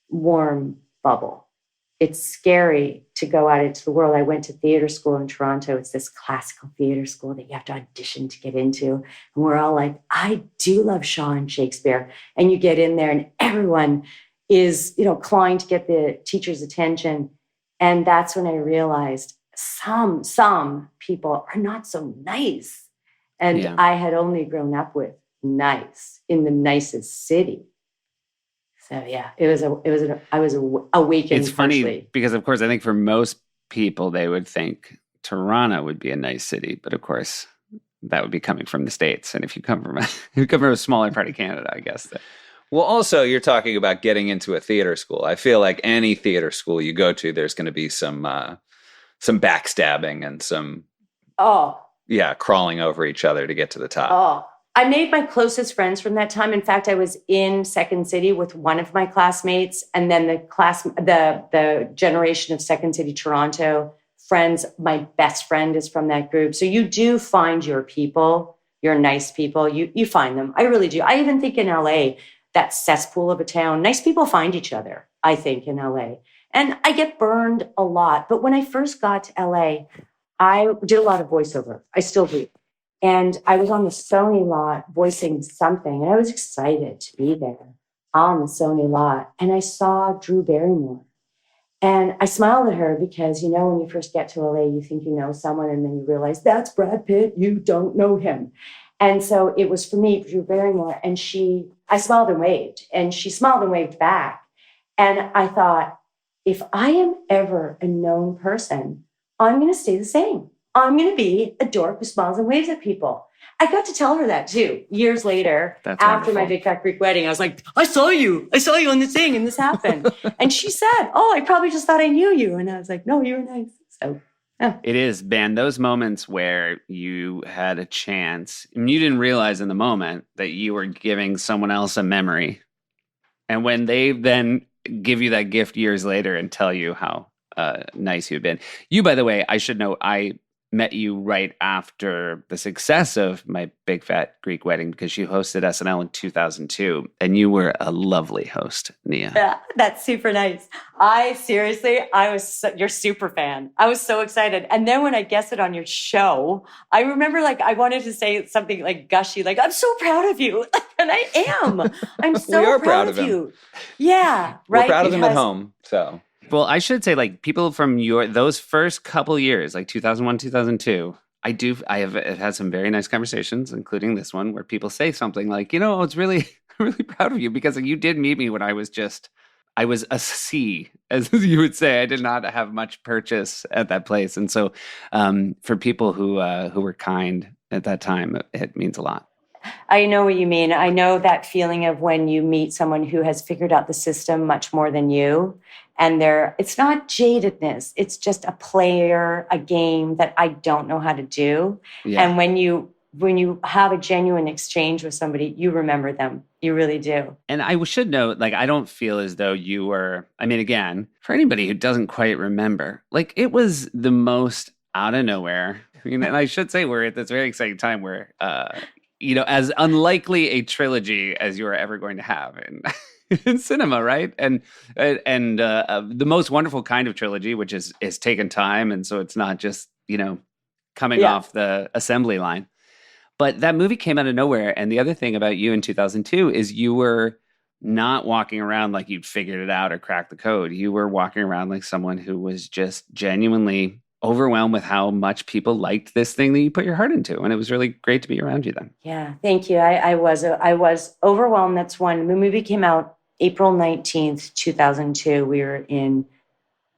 warm bubble. It's scary to go out into the world. I went to theater school in Toronto. It's this classical theater school that you have to audition to get into. And we're all like, I do love Shaw and Shakespeare. And you get in there and everyone is, clawing to get the teacher's attention. And that's when I realized some people are not so nice. And Yeah. I had only grown up with nice in the nicest city. So yeah, I was awakened. It's funny freshly. because, of course, I think for most people, they would think Toronto would be a nice city. But of course, that would be coming from the States. And if you come from a smaller part of Canada, I guess. Well, also, you're talking about getting into a theater school. I feel like any theater school you go to, there's going to be some backstabbing and some crawling over each other to get to the top. Oh, I made my closest friends from that time. In fact, I was in Second City with one of my classmates, and then the generation of Second City Toronto friends. My best friend is from that group. So you do find your people, your nice people. You find them. I really do. I even think in LA, that cesspool of a town, nice people find each other. I think in LA, and I get burned a lot. But when I first got to LA, I did a lot of voiceover. I still do. And I was on the Sony lot voicing something, and I was excited to be there on the Sony lot. And I saw Drew Barrymore. And I smiled at her because, when you first get to LA, you think you know someone, and then you realize that's Brad Pitt. You don't know him. And so it was for me, Drew Barrymore. And I smiled and waved, and she smiled and waved back. And I thought, if I am ever a known person, I'm going to stay the same. I'm going to be a dork who smiles and waves at people. I got to tell her that too, years later, That's after my wonderful. Big Fat Greek wedding. I was like, I saw you on the thing, and this happened. And she said, I probably just thought I knew you. And I was like, no, you were nice. So, It is, Ben, those moments where you had a chance and you didn't realize in the moment that you were giving someone else a memory. And when they then give you that gift years later and tell you how nice you've been. You, by the way, I should know, I met you right after the success of My Big Fat Greek Wedding because you hosted SNL in 2002, and you were a lovely host, Nia. Yeah, that's super nice. Your super fan. I was so excited. And then when I guessed it on your show, I remember like I wanted to say something like gushy, like, I'm so proud of you. And I am. I'm so We are proud of him. you. Yeah, We're right. proud of him at home. So Well, I should say, like, people from those first couple years, like 2001, 2002, I have had some very nice conversations, including this one, where people say something like, I was really, really proud of you because you did meet me when I was a C, as you would say. I did not have much purchase at that place. And so for people who were kind at that time, it means a lot. I know what you mean. I know that feeling of when you meet someone who has figured out the system much more than you. And it's not jadedness. It's just a game that I don't know how to do. Yeah. And when you have a genuine exchange with somebody, you remember them. You really do. And I should note, like, I don't feel as though you were, I mean, again, for anybody who doesn't quite remember, like, it was the most out of nowhere. I mean, and I should say we're at this very exciting time where, as unlikely a trilogy as you are ever going to have in cinema, right? And the most wonderful kind of trilogy, which is taken time, and so it's not just coming off the assembly line. But that movie came out of nowhere. And the other thing about you in 2002 is you were not walking around like you'd figured it out or cracked the code. You were walking around like someone who was just genuinely overwhelmed with how much people liked this thing that you put your heart into. And it was really great to be around you then. Yeah, thank you. I was overwhelmed. That's one. The movie came out April 19th, 2002. We were in,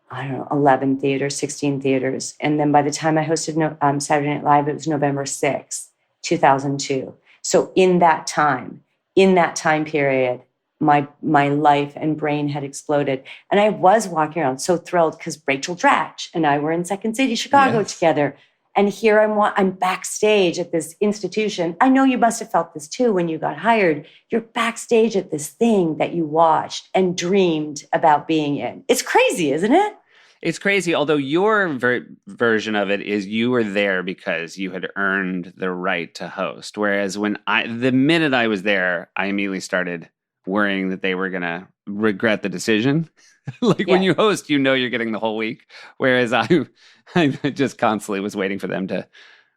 11 theaters, 16 theaters. And then by the time I hosted Saturday Night Live, it was November 6th, 2002. So in that time period, my life and brain had exploded. And I was walking around so thrilled because Rachel Dratch and I were in Second City, Chicago together. And here I'm backstage at this institution. I know you must have felt this too when you got hired. You're backstage at this thing that you watched and dreamed about being in. It's crazy, isn't it? It's crazy, although your version of it is you were there because you had earned the right to host. Whereas the minute I was there, I immediately started worrying that they were going to regret the decision. When you host, you're getting the whole week. Whereas I just constantly was waiting for them to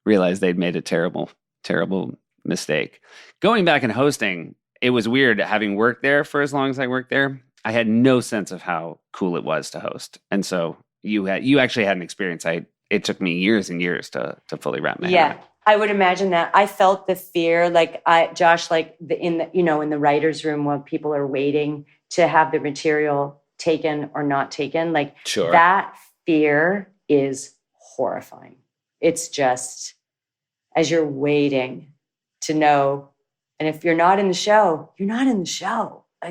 realize they'd made a terrible, terrible mistake. Going back and hosting, it was weird having worked there for as long as I worked there. I had no sense of how cool it was to host. And so you actually had an experience. It took me years and years to fully wrap my head around. I would imagine that. I felt the fear, Josh, in the writer's room while people are waiting to have the material taken or not taken. Sure. That fear is horrifying. It's just as you're waiting to know. And if you're not in the show, you're not in the show. I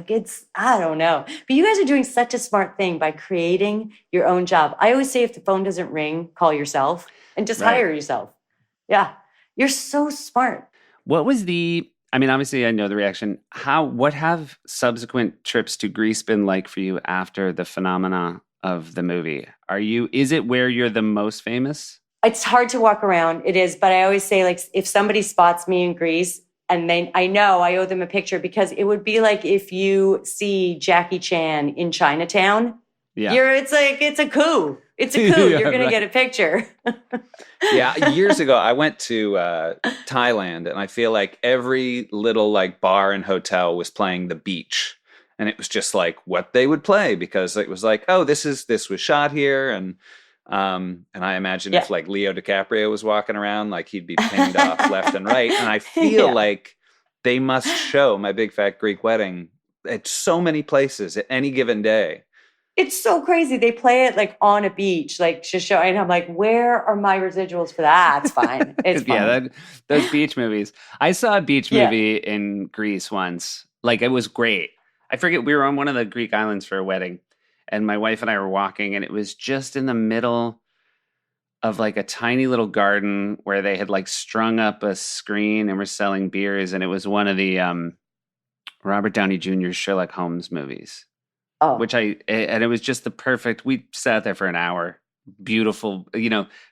don't know. But you guys are doing such a smart thing by creating your own job. I always say if the phone doesn't ring, call yourself and just hire yourself. Yeah. You're so smart. What was obviously I know the reaction. What have subsequent trips to Greece been like for you after the phenomena of the movie? Is it where you're the most famous? It's hard to walk around. It is. But I always say, if somebody spots me in Greece, and I know I owe them a picture, because it would be like if you see Jackie Chan in Chinatown. Yeah. It's a coup. It's a coup. You're going to get a picture. Yeah. Years ago, I went to Thailand, and I feel like every little bar and hotel was playing The Beach. And it was just what they would play, because it was this was shot here. And I imagine if Leo DiCaprio was walking around, he'd be pinged off left and right. And I feel like they must show My Big Fat Greek Wedding at so many places at any given day. It's so crazy. They play it on a beach, to show. And I'm like, where are my residuals for that? It's fine. It's fine. Yeah, those beach movies. I saw a beach movie in Greece once. It was great. I forget, we were on one of the Greek islands for a wedding. And my wife and I were walking, and it was just in the middle of a tiny little garden where they had strung up a screen and were selling beers. And it was one of the Robert Downey Jr. Sherlock Holmes movies. Oh. And it was just the perfect, we sat there for an hour beautiful,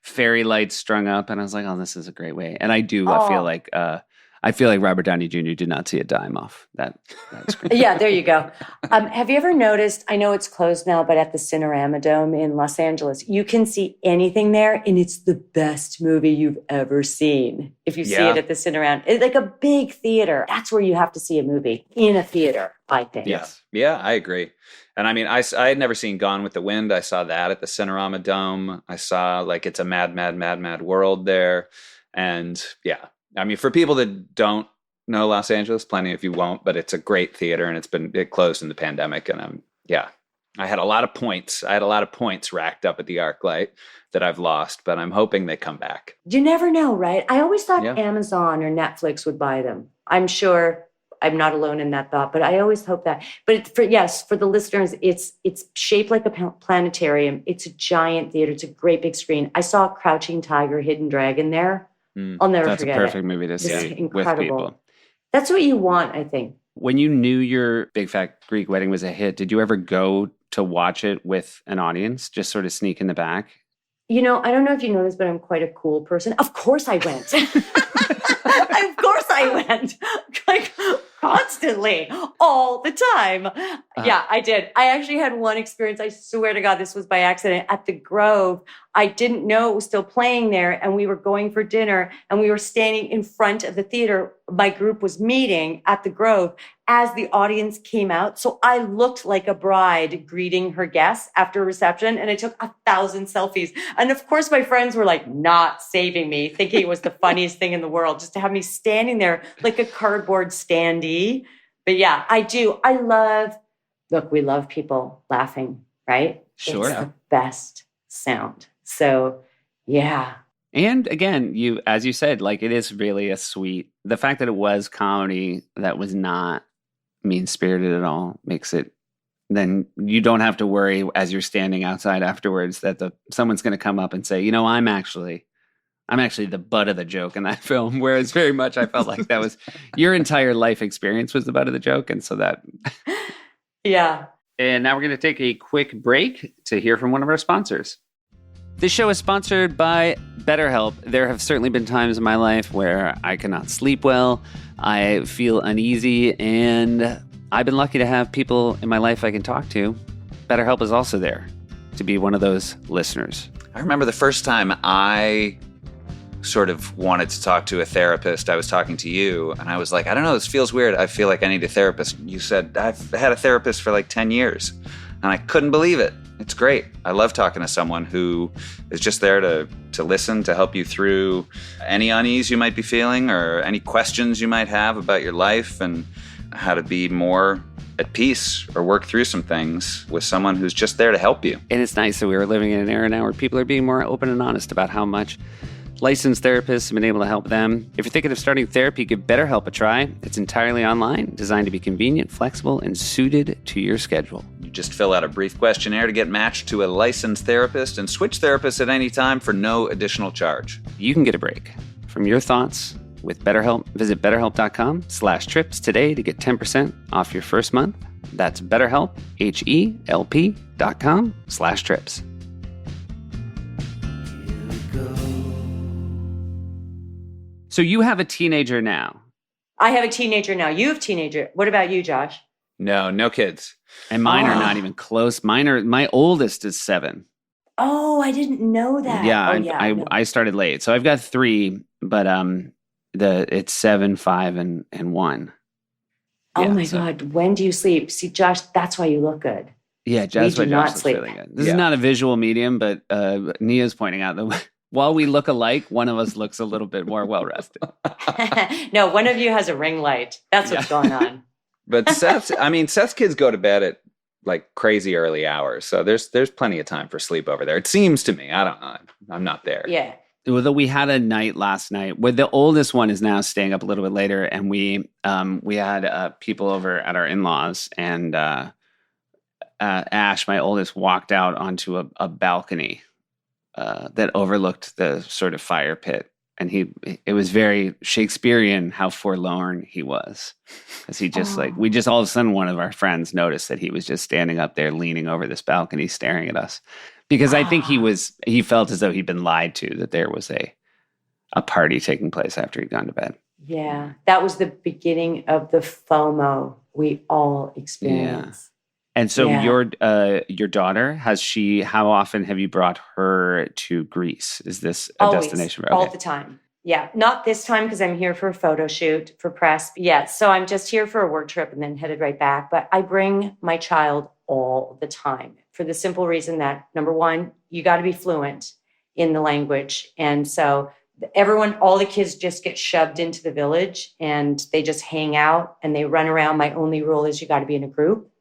fairy lights strung up. And I was like, oh, this is a great way. And I do. Oh. I feel like Robert Downey Jr. did not see a dime off that screen. Yeah, there you go. Have you ever noticed, I know it's closed now, but at the Cinerama Dome in Los Angeles, you can see anything there, and it's the best movie you've ever seen. If you see it at the Cinerama, it's like a big theater. That's where you have to see a movie, in a theater, I think. Yes. Yeah, I agree. And I mean, I had never seen Gone with the Wind. I saw that at the Cinerama Dome. I saw It's a Mad, Mad, Mad, Mad World there. And yeah, I mean, for people that don't know Los Angeles, plenty of you won't, but it's a great theater, and it closed in the pandemic. And I had a lot of points. I had a lot of points racked up at the ArcLight that I've lost, but I'm hoping they come back. You never know, right? I always thought Amazon or Netflix would buy them. I'm sure I'm not alone in that thought, but I always hope that. But for the listeners, it's shaped like a planetarium. It's a giant theater. It's a great big screen. I saw Crouching Tiger, Hidden Dragon there. I'll never forget it. That's a perfect movie to see with people. That's what you want, I think. When you knew your Big Fat Greek Wedding was a hit, did you ever go to watch it with an audience, just sort of sneak in the back? I don't know if you know this, but I'm quite a cool person. Of course I went. Of course I went. Like, constantly, all the time. Yeah, I did. I actually had one experience. I swear to God, this was by accident at the Grove. I didn't know it was still playing there, and we were going for dinner, and we were standing in front of the theater. My group was meeting at the Grove as the audience came out. So I looked like a bride greeting her guests after reception, and I took 1,000 selfies. And of course, my friends were like not saving me, thinking it was the funniest thing in the world, just to have me standing there like a cardboard standee. But yeah, I do. We love people laughing, right? Sure. It's the best sound. So yeah. And again, as you said, it is really the fact that it was comedy that was not mean-spirited at all makes it, then you don't have to worry as you're standing outside afterwards that someone's going to come up and say, I'm actually the butt of the joke in that film. Whereas very much I felt like that was your entire life experience was the butt of the joke. And so that. Yeah. And now we're going to take a quick break to hear from one of our sponsors. This show is sponsored by BetterHelp. There have certainly been times in my life where I cannot sleep well. I feel uneasy, and I've been lucky to have people in my life I can talk to. BetterHelp is also there to be one of those listeners. I remember the first time I sort of wanted to talk to a therapist. I was talking to you, and I was like, I don't know, this feels weird. I feel like I need a therapist. You said, I've had a therapist for 10 years, and I couldn't believe it. It's great. I love talking to someone who is just there to listen, to help you through any unease you might be feeling or any questions you might have about your life and how to be more at peace or work through some things with someone who's just there to help you. And it's nice that we are living in an era now where people are being more open and honest about how much licensed therapists have been able to help them. If you're thinking of starting therapy, give BetterHelp a try. It's entirely online, designed to be convenient, flexible, and suited to your schedule. You just fill out a brief questionnaire to get matched to a licensed therapist and switch therapists at any time for no additional charge. You can get a break from your thoughts with BetterHelp. Visit BetterHelp.com/trips today to get 10% off your first month. That's BetterHelp, HELP.com/trips. So you have a teenager now. I have a teenager now. You have a teenager. What about you, Josh? No kids. And mine are not even close. My oldest is 7. Oh, I didn't know that. Yeah, I started late. So I've got 3, but it's 7, 5, and 1. Oh my God. When do you sleep? See, Josh, that's why you look good. Yeah, that's why not Josh looks sleep. really good. This is not a visual medium, but Nia's pointing out that while we look alike, one of us looks a little bit more well-rested. No, one of you has a ring light. That's what's going on. But Seth's kids go to bed at crazy early hours. So there's plenty of time for sleep over there. It seems to me. I don't know. I'm not there. Yeah. Although we had a night last night where the oldest one is now staying up a little bit later, and we had people over at our in-laws, and Ash, my oldest, walked out onto a balcony that overlooked the sort of fire pit. And it was very Shakespearean how forlorn he was. Because he just we all of a sudden, one of our friends noticed that he was just standing up there leaning over this balcony staring at us. Because I think he felt as though he'd been lied to, that there was a party taking place after he'd gone to bed. Yeah, that was the beginning of the FOMO we all experience. And so your daughter, how often have you brought her to Greece? Is this a Always, destination? all the time. Yeah, not this time because I'm here for a photo shoot for press. Yeah, so I'm just here for a work trip and then headed right back. But I bring my child all the time for the simple reason that, number one, you got to be fluent in the language. And so all the kids just get shoved into the village and they just hang out and they run around. My only rule is you got to be in a group.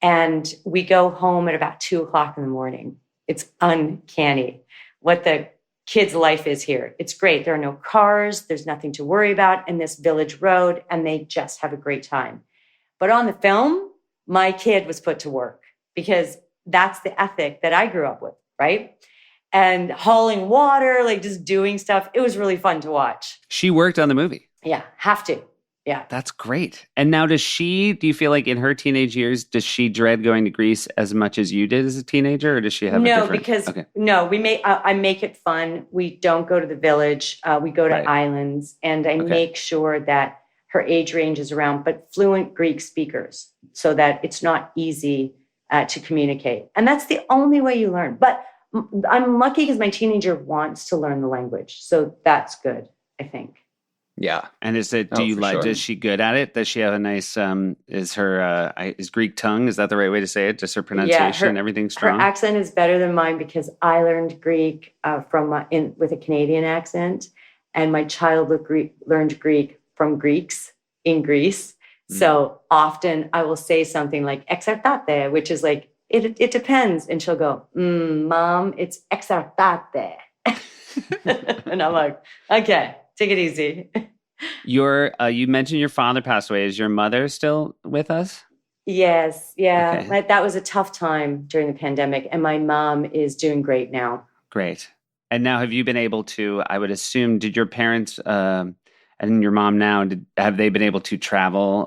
And we go home at about 2:00 in the morning. It's uncanny what the kids' life is here. It's great. There are no cars. There's nothing to worry about in this village road, and they just have a great time. But on the film, my kid was put to work because that's the ethic that I grew up with, right? And hauling water, like just doing stuff. It was really fun to watch. She worked on the movie. Yeah, have to. Yeah. That's great. And now do you feel like in her teenage years, does she dread going to Greece as much as you did as a teenager, or does she have I make it fun. We don't go to the village. We go to islands, and I make sure that her age range is around, but fluent Greek speakers so that it's not easy to communicate. And that's the only way you learn. But I'm lucky because my teenager wants to learn the language. So that's good, I think. Yeah. And is she good at it? Does she have a nice, is Greek tongue, is that the right way to say it? Just her pronunciation and everything strong? Her accent is better than mine because I learned Greek with a Canadian accent, and my child learned Greek from Greeks in Greece. So often I will say something like exartate, which is like, it depends. And she'll go, Mom, it's exartate. And I'm like, okay, take it easy. You mentioned your father passed away. Is your mother still with us? Yes. Yeah. Okay. That was a tough time during the pandemic. And my mom is doing great now. Great. And now have you been able to, I would assume, did your parents and your mom now, have they been able to travel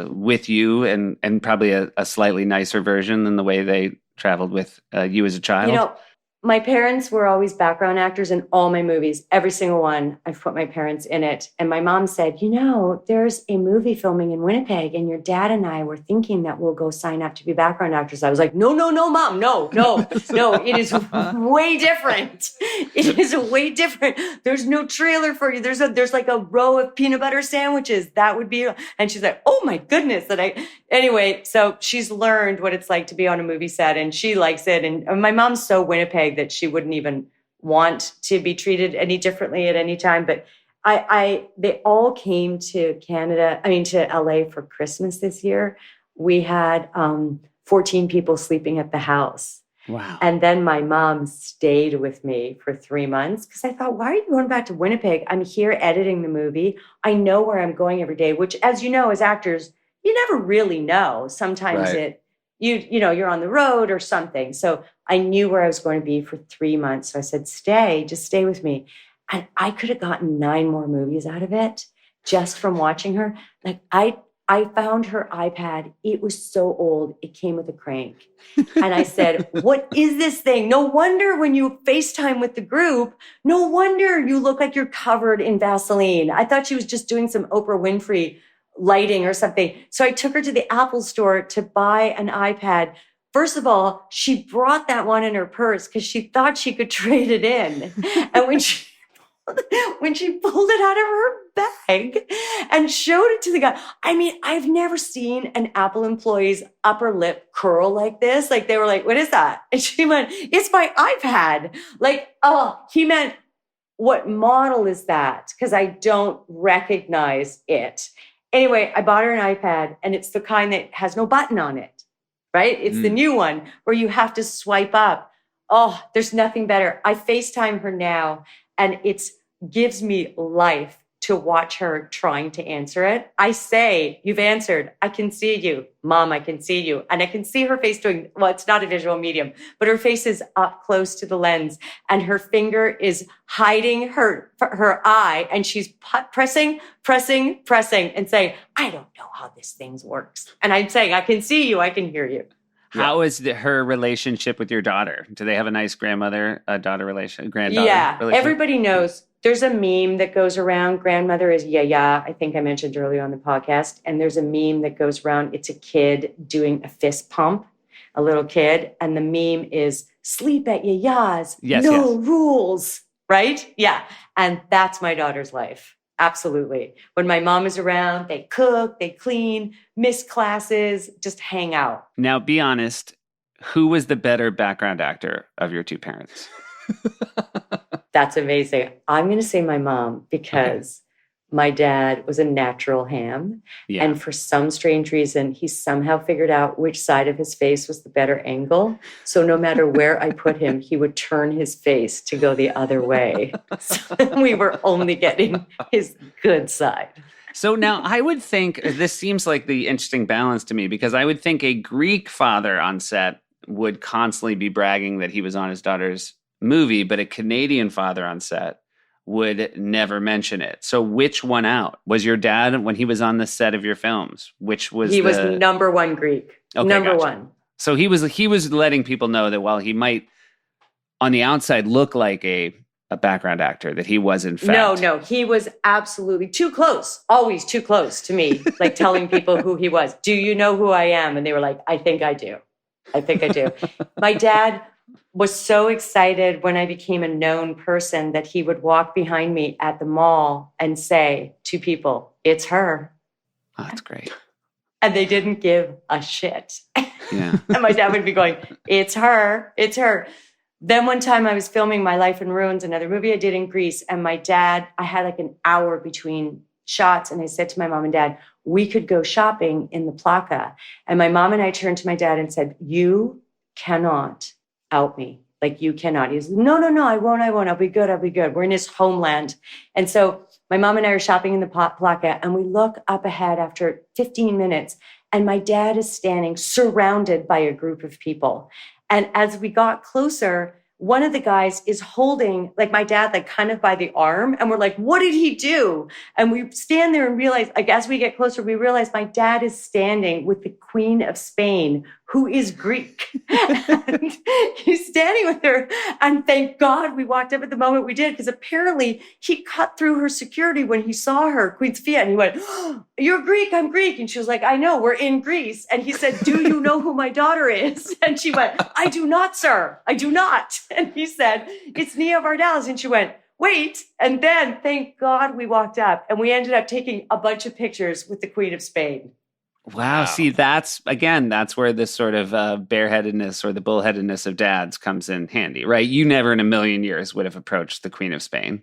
with you and probably a slightly nicer version than the way they traveled with you as a child? My parents were always background actors in all my movies. Every single one, I've put my parents in it. And my mom said, there's a movie filming in Winnipeg, and your dad and I were thinking that we'll go sign up to be background actors. I was like, no, Mom, no. It is way different. It is way different. There's no trailer for you. There's like a row of peanut butter sandwiches. That would be, and she's like, oh my goodness. Anyway, so she's learned what it's like to be on a movie set, and she likes it. And my mom's so Winnipeg that she wouldn't even want to be treated any differently at any time. But they all came to to LA for Christmas this year. We had 14 people sleeping at the house. Wow. And then my mom stayed with me for 3 months because I thought, why are you going back to Winnipeg? I'm here editing the movie. I know where I'm going every day, which, as you know, as actors, you never really know. Sometimes you're on the road or something. So I knew where I was going to be for 3 months. So I said, just stay with me. And I could have gotten 9 more movies out of it just from watching her. Like I found her iPad. It was so old. It came with a crank. And I said, what is this thing? No wonder when you FaceTime with the group, no wonder you look like you're covered in Vaseline. I thought she was just doing some Oprah Winfrey lighting or something. So I took her to the Apple store to buy an iPad. First of all, she brought that one in her purse because she thought she could trade it in. And when she pulled it out of her bag and showed it to the guy, I've never seen an Apple employee's upper lip curl like this. Like they were like, what is that? And she went, it's my iPad. Like, he meant, what model is that? Because I don't recognize it. Anyway, I bought her an iPad, and it's the kind that has no button on it, right? It's the new one where you have to swipe up. Oh, there's nothing better. I FaceTime her now, and it gives me life to watch her trying to answer it. I say, you've answered. I can see you. Mom, I can see you. And I can see her face doing, well, it's not a visual medium, but her face is up close to the lens, and her finger is hiding her eye, and she's pressing and saying, I don't know how this thing works. And I'm saying, I can see you. I can hear you. How is her relationship with your daughter? Do they have a nice granddaughter relationship? Yeah, everybody knows. There's a meme that goes around. Grandmother is Yaya. I think I mentioned earlier on the podcast. And there's a meme that goes around. It's a kid doing a fist pump, a little kid. And the meme is sleep at Yaya's. No rules. Right? Yeah. And that's my daughter's life. Absolutely. When my mom is around, they cook, they clean, miss classes, just hang out. Now, be honest. Who was the better background actor of your two parents? That's amazing. I'm going to say my mom because my dad was a natural ham. Yeah. And for some strange reason, he somehow figured out which side of his face was the better angle. So no matter where I put him, he would turn his face to go the other way. So we were only getting his good side. So now I would think this seems like the interesting balance to me, because I would think a Greek father on set would constantly be bragging that he was on his daughter's movie, but a Canadian father on set would never mention it. So which won out? Was your dad, when he was on the set of your films, which was he was number one Greek. Okay, number one. So he was letting people know that while he might on the outside look like a background actor, that he was in fact. No, he was absolutely too close, always too close to me, like telling people who he was. Do you know who I am? And they were like, I think I do. My dad was so excited when I became a known person that he would walk behind me at the mall and say to people, it's her. Oh, that's great. And they didn't give a shit. Yeah. And my dad would be going, it's her. Then one time I was filming My Life in Ruins, another movie I did in Greece. And my dad, I had like an hour between shots. And I said to my mom and dad, we could go shopping in the Plaka. And my mom and I turned to my dad and said, you cannot out me. Like, you cannot. He's no, I won't. I'll be good. We're in his homeland. And so my mom and I are shopping in the Plaka, and we look up ahead after 15 minutes, and my dad is standing surrounded by a group of people. And as we got closer, one of the guys is holding like my dad, like kind of by the arm. And we're like, what did he do? And we stand there and realize, like, as we get closer, we realize my dad is standing with the Queen of Spain, who is Greek. And he's standing with her. And thank God we walked up at the moment we did, because apparently he cut through her security when he saw her, Queen Sophia. And he went, oh, you're Greek, I'm Greek. And she was like, I know, we're in Greece. And he said, do you know who my daughter is? And she went, I do not, sir. I do not. And he said, it's Nia Vardalos. And she went, wait. And then, thank God, we walked up and we ended up taking a bunch of pictures with the Queen of Spain. Wow. See, that's where this sort of bareheadedness or the bullheadedness of dads comes in handy, right? You never in a million years would have approached the Queen of Spain.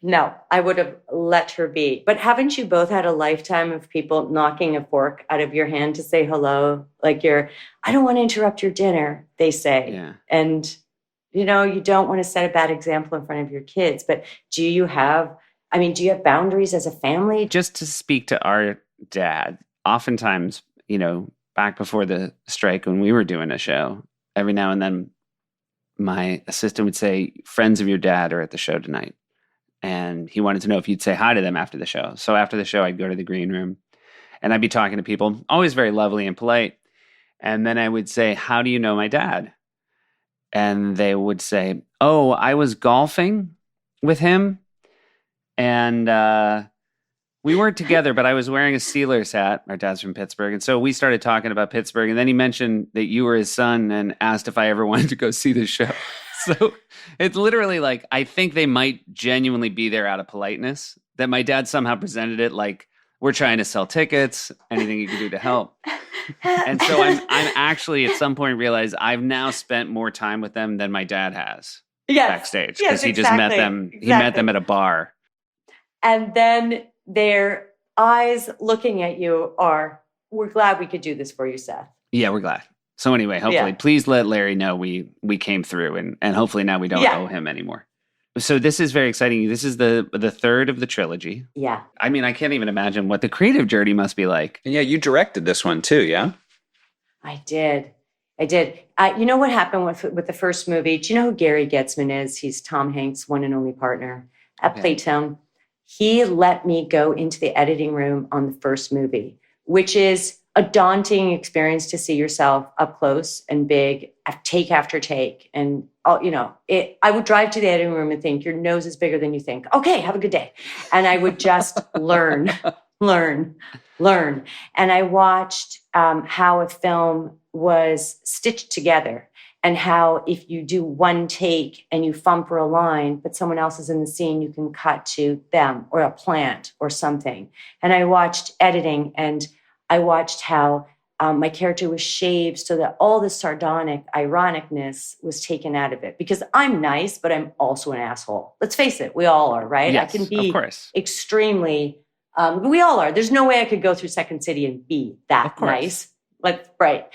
No, I would have let her be. But haven't you both had a lifetime of people knocking a fork out of your hand to say hello? Like I don't want to interrupt your dinner, they say. Yeah. And you don't want to set a bad example in front of your kids, but do you have boundaries as a family? Just to speak to our dad, oftentimes, back before the strike when we were doing a show, every now and then my assistant would say, friends of your dad are at the show tonight. And he wanted to know if you'd say hi to them after the show. So after the show, I'd go to the green room and I'd be talking to people, always very lovely and polite. And then I would say, how do you know my dad? And they would say, oh, I was golfing with him. And we weren't together, but I was wearing a Steelers hat. Our dad's from Pittsburgh. And so we started talking about Pittsburgh. And then he mentioned that you were his son and asked if I ever wanted to go see the show. So it's literally like, I think they might genuinely be there out of politeness, that my dad somehow presented it like, we're trying to sell tickets, anything you can do to help. And so I'm actually at some point realized I've now spent more time with them than my dad has backstage, because he just met them. Exactly. He met them at a bar. And then their eyes looking at you are, we're glad we could do this for you, Seth. Yeah, we're glad. So anyway, hopefully, please let Larry know we came through, and hopefully now we don't owe him anymore. So this is very exciting. This is the third of the trilogy. Yeah. I mean, I can't even imagine what the creative journey must be like. And yeah, you directed this one too, yeah? I did. You know what happened with the first movie? Do you know who Gary Getzman is? He's Tom Hanks' one and only partner at Playtone. He let me go into the editing room on the first movie, which is a daunting experience to see yourself up close and big, take after take. And, I would drive to the editing room and think, your nose is bigger than you think. Okay, have a good day. And I would just learn. And I watched how a film was stitched together, and how if you do one take and you fumper a line, but someone else is in the scene, you can cut to them or a plant or something. And I watched editing, and I watched how my character was shaved so that all the sardonic ironicness was taken out of it. Because I'm nice, but I'm also an asshole. Let's face it, we all are, right? Yes, I can be of course. extremely, we all are. There's no way I could go through Second City and be that nice. Right.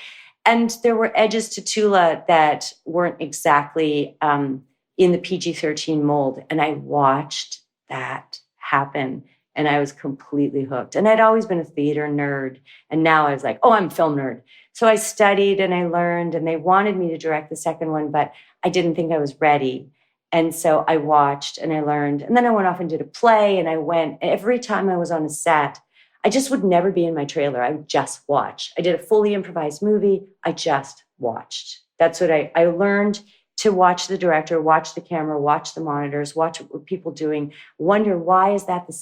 And there were edges to Tula that weren't exactly in the PG-13 mold. And I watched that happen. And I was completely hooked. And I'd always been a theater nerd. And now I was like, I'm a film nerd. So I studied and I learned, and they wanted me to direct the second one, but I didn't think I was ready. And so I watched and I learned. And then I went off and did a play, and I went, every time I was on a set, I just would never be in my trailer. I would just watch. I did a fully improvised movie. I just watched. That's what I learned, to watch the director, watch the camera, watch the monitors, watch what people doing, wonder, why is that the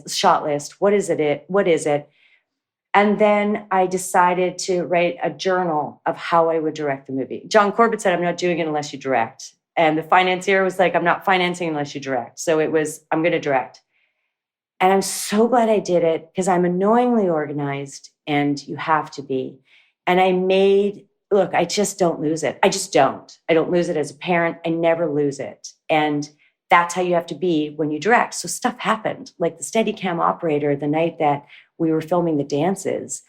shot list? What is it? And then I decided to write a journal of how I would direct the movie. John Corbett said, I'm not doing it unless you direct. And the financier was like, I'm not financing unless you direct. So it was, I'm going to direct. And I'm so glad I did it, because I'm annoyingly organized, and you have to be. And I just don't lose it. I just don't. I don't lose it as a parent. I never lose it. And that's how you have to be when you direct. So stuff happened. Like the Steadicam operator, the night that we were filming the dances,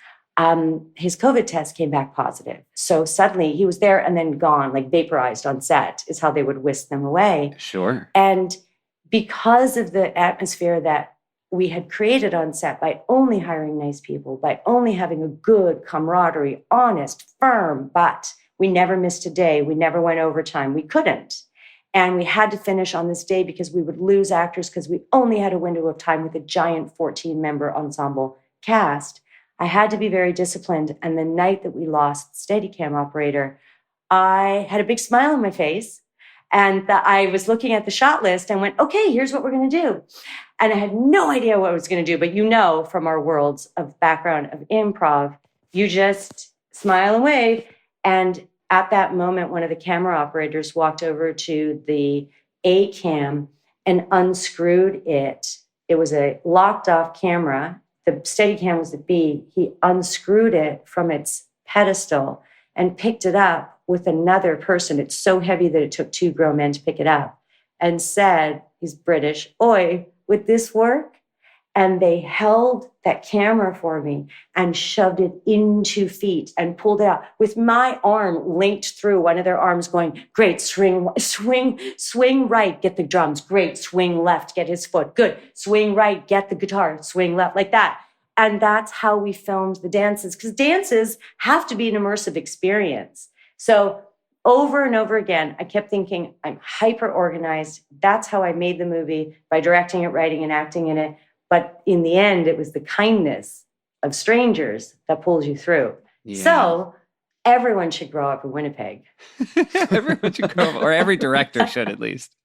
his COVID test came back positive. So suddenly he was there and then gone, like vaporized on set is how they would whisk them away. Sure. And because of the atmosphere that we had created on set, by only hiring nice people, by only having a good camaraderie, honest, firm, but we never missed a day. We never went overtime. We couldn't. And we had to finish on this day because we would lose actors, because we only had a window of time with a giant 14-member ensemble cast. I had to be very disciplined. And the night that we lost the Steadicam operator, I had a big smile on my face. And I was looking at the shot list and went, okay, here's what we're going to do. And I had no idea what I was going to do. But from our worlds of background of improv, you just smile and wave. And at that moment, one of the camera operators walked over to the A cam and unscrewed it. It was a locked off camera. The Steadicam was the B. He unscrewed it from its pedestal and picked it up with another person. It's so heavy that it took 2 grown men to pick it up, and said, he's British, "Oi, would this work?" And they held that camera for me and shoved it into feet and pulled it out with my arm linked through one of their arms, going, great, swing right, get the drums. Great, swing left, get his foot. Good, swing right, get the guitar. Swing left, like that. And that's how we filmed the dances, because dances have to be an immersive experience. So over and over again, I kept thinking, I'm hyper organized. That's how I made the movie, by directing it, writing, and acting in it. But in the end, it was the kindness of strangers that pulls you through. Yeah. So everyone should grow up in Winnipeg. Everyone should grow up, or every director should at least.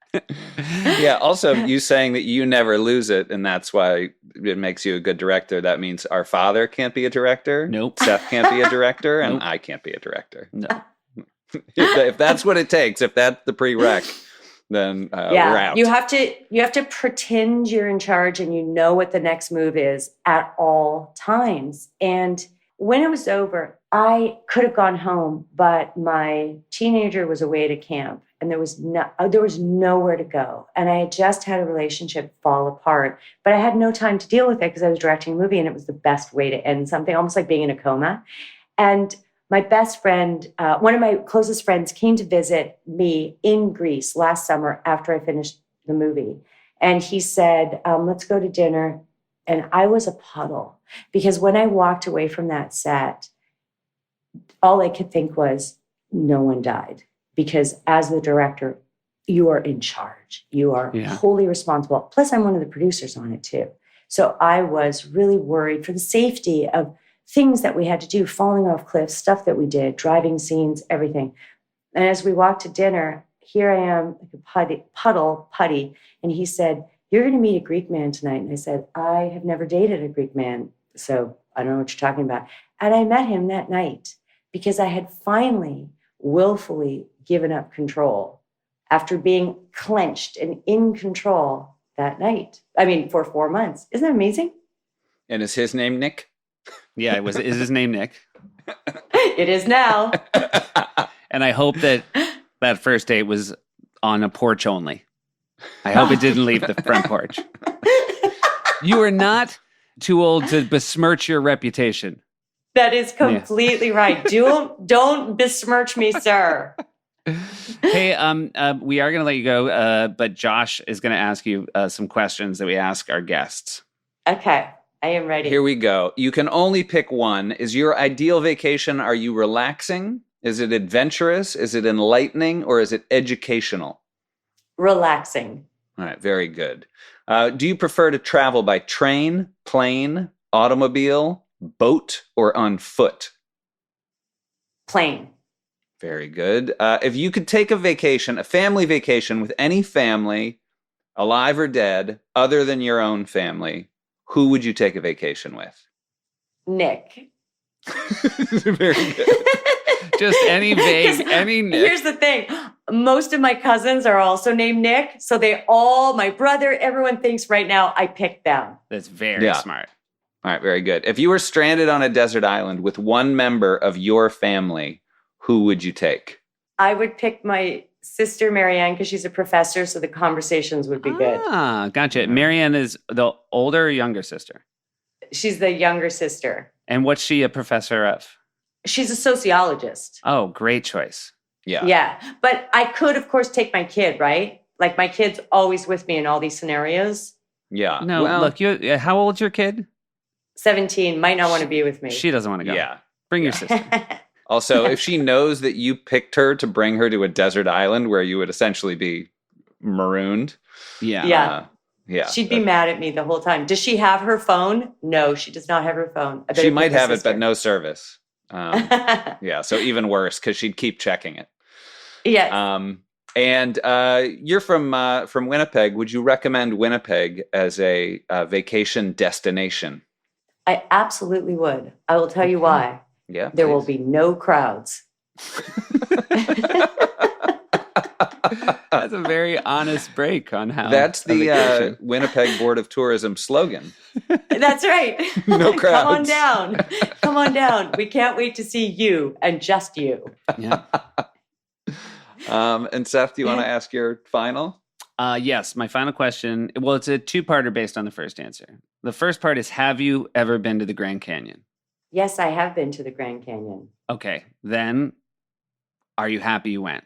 Yeah. Also, you saying that you never lose it, and that's why it makes you a good director. That means our father can't be a director. Nope. Seth can't be a director, and Nope. I can't be a director. No. If that's what it takes, if that's the prereq, then we're out. You have to pretend you're in charge and you know what the next move is at all times. And when it was over, I could have gone home, but my teenager was away at a camp, and there was nowhere to go. And I had just had a relationship fall apart, but I had no time to deal with it because I was directing a movie, and it was the best way to end something, almost like being in a coma. And my best friend, one of my closest friends, came to visit me in Greece last summer after I finished the movie. And he said, let's go to dinner. And I was a puddle, because when I walked away from that set, all I could think was, no one died. Because as the director, you are in charge. You are wholly responsible. Plus, I'm one of the producers on it too. So I was really worried for the safety of things that we had to do, falling off cliffs, stuff that we did, driving scenes, everything. And as we walked to dinner, here I am, like a putty, and he said, "You're going to meet a Greek man tonight." And I said, "I have never dated a Greek man, so I don't know what you're talking about." And I met him that night because I had finally willfully given up control after being clenched and in control that night. I mean, for 4 months. Isn't that amazing? And is his name Nick? Yeah, is his name Nick? It is now. And I hope that that first date was on a porch only. I hope it didn't leave the front porch. You are not too old to besmirch your reputation. That is completely right. Don't besmirch me, sir. Hey, we are going to let you go, but Josh is going to ask you some questions that we ask our guests. Okay, I am ready. Here we go. You can only pick one. Is your ideal vacation, are you relaxing? Is it adventurous? Is it enlightening? Or is it educational? Relaxing. All right, very good. Do you prefer to travel by train, plane, automobile, boat, or on foot? Plane. Very good. If you could take a vacation, a family vacation with any family, alive or dead, other than your own family, who would you take a vacation with? Nick. Very good. Just any vague, any Nick. Here's the thing. Most of my cousins are also named Nick. So my brother, everyone thinks right now I picked them. That's very smart. All right, very good. If you were stranded on a desert island with one member of your family, who would you take? I would pick my sister, Marianne, because she's a professor. So the conversations would be good. Ah, gotcha. Marianne is the older or younger sister? She's the younger sister. And what's she a professor of? She's a sociologist. Oh, great choice. Yeah. Yeah. But I could, of course, take my kid, right? Like my kid's always with me in all these scenarios. Yeah. No, Well, look, how old's your kid? 17, might not want to be with me. She doesn't want to go. Yeah. Bring your sister. Also, if she knows that you picked her to bring her to a desert island where you would essentially be marooned. Yeah. Yeah. Yeah. She'd be mad at me the whole time. Does she have her phone? No, she does not have her phone. I better She pick might my have it, sister. but no service. Yeah. So even worse, because she'd keep checking it. Yes. And you're from Winnipeg. Would you recommend Winnipeg as a vacation destination? I absolutely would. I will tell you why. Yeah. There will please. be no crowds. That's a very honest break on how. That's a the vacation. Winnipeg Board of Tourism slogan. That's right. No Come on crowds. down. Come on down. We can't wait to see you and just you. Yeah. And Seth, do you want to ask your final? Yes, my final question. Well, it's a two-parter based on the first answer. The first part is, have you ever been to the Grand Canyon? Yes, I have been to the Grand Canyon. Okay, then are you happy you went?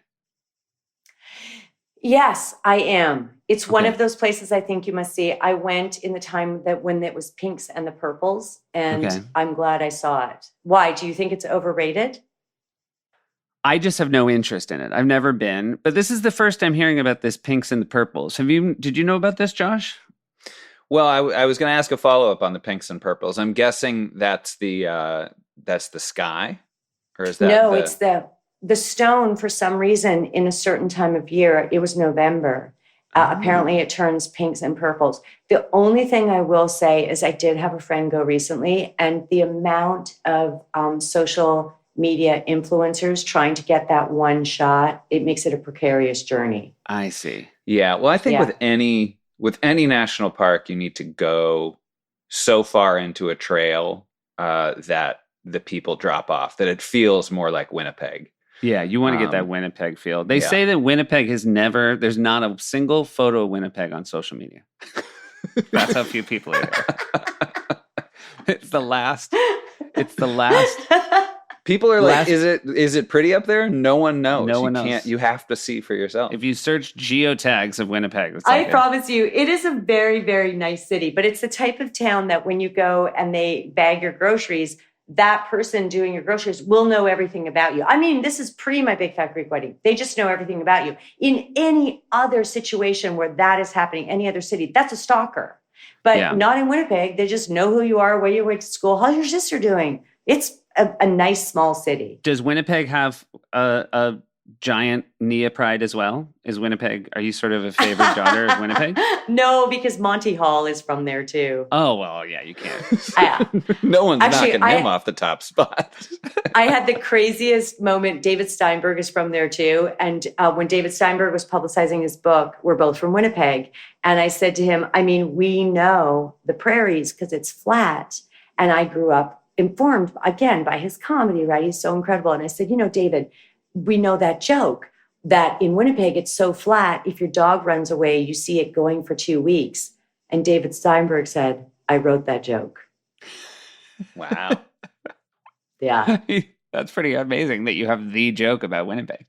Yes, I am. It's one Okay. of those places I think you must see. I went in the time that when it was pinks and the purples, and Okay. I'm glad I saw it. Why? Do you think it's overrated? I just have no interest in it. I've never been, but this is the first time hearing about this pinks and the purples. Did you know about this, Josh? Well, I was going to ask a follow up on the pinks and purples. I'm guessing that's the sky, or is that No, it's the stone for some reason in a certain time of year. It was November. Apparently it turns pinks and purples. The only thing I will say is I did have a friend go recently, and the amount of social media influencers trying to get that one shot, it makes it a precarious journey. I see. Yeah. Well, I think Yeah. with any national park, you need to go so far into a trail that the people drop off, that it feels more like Winnipeg. Yeah, you want to get that Winnipeg feel. They yeah. say that Winnipeg there's not a single photo of Winnipeg on social media. That's how few people are there. It's the last. People are like, is it pretty up there? No one knows. No one knows. You have to see for yourself. If you search geotags of Winnipeg, it's I like promise you, it is a very, very nice city, but it's the type of town that when you go and they bag your groceries, that person doing your groceries will know everything about you. I mean, this is pre my Big Fat Greek Wedding. They just know everything about you. In any other situation where that is happening, any other city, that's a stalker. But Yeah. not in Winnipeg. They just know who you are, where you went to school. How's your sister doing? It's a nice small city. Does Winnipeg have a giant Nia pride as well? Is Winnipeg, are you sort of a favorite daughter of Winnipeg? No, because Monty Hall is from there too. Oh, well, yeah, you can't. No one's Actually, knocking him off the top spot. I had the craziest moment. David Steinberg is from there too. And when David Steinberg was publicizing his book, we're both from Winnipeg. And I said to him, I mean, we know the prairies because it's flat. And I grew up informed, again, by his comedy, right? He's so incredible. And I said, David, we know that joke that in Winnipeg, it's so flat. If your dog runs away, you see it going for 2 weeks. And David Steinberg said, I wrote that joke. Wow. Yeah. That's pretty amazing that you have the joke about Winnipeg.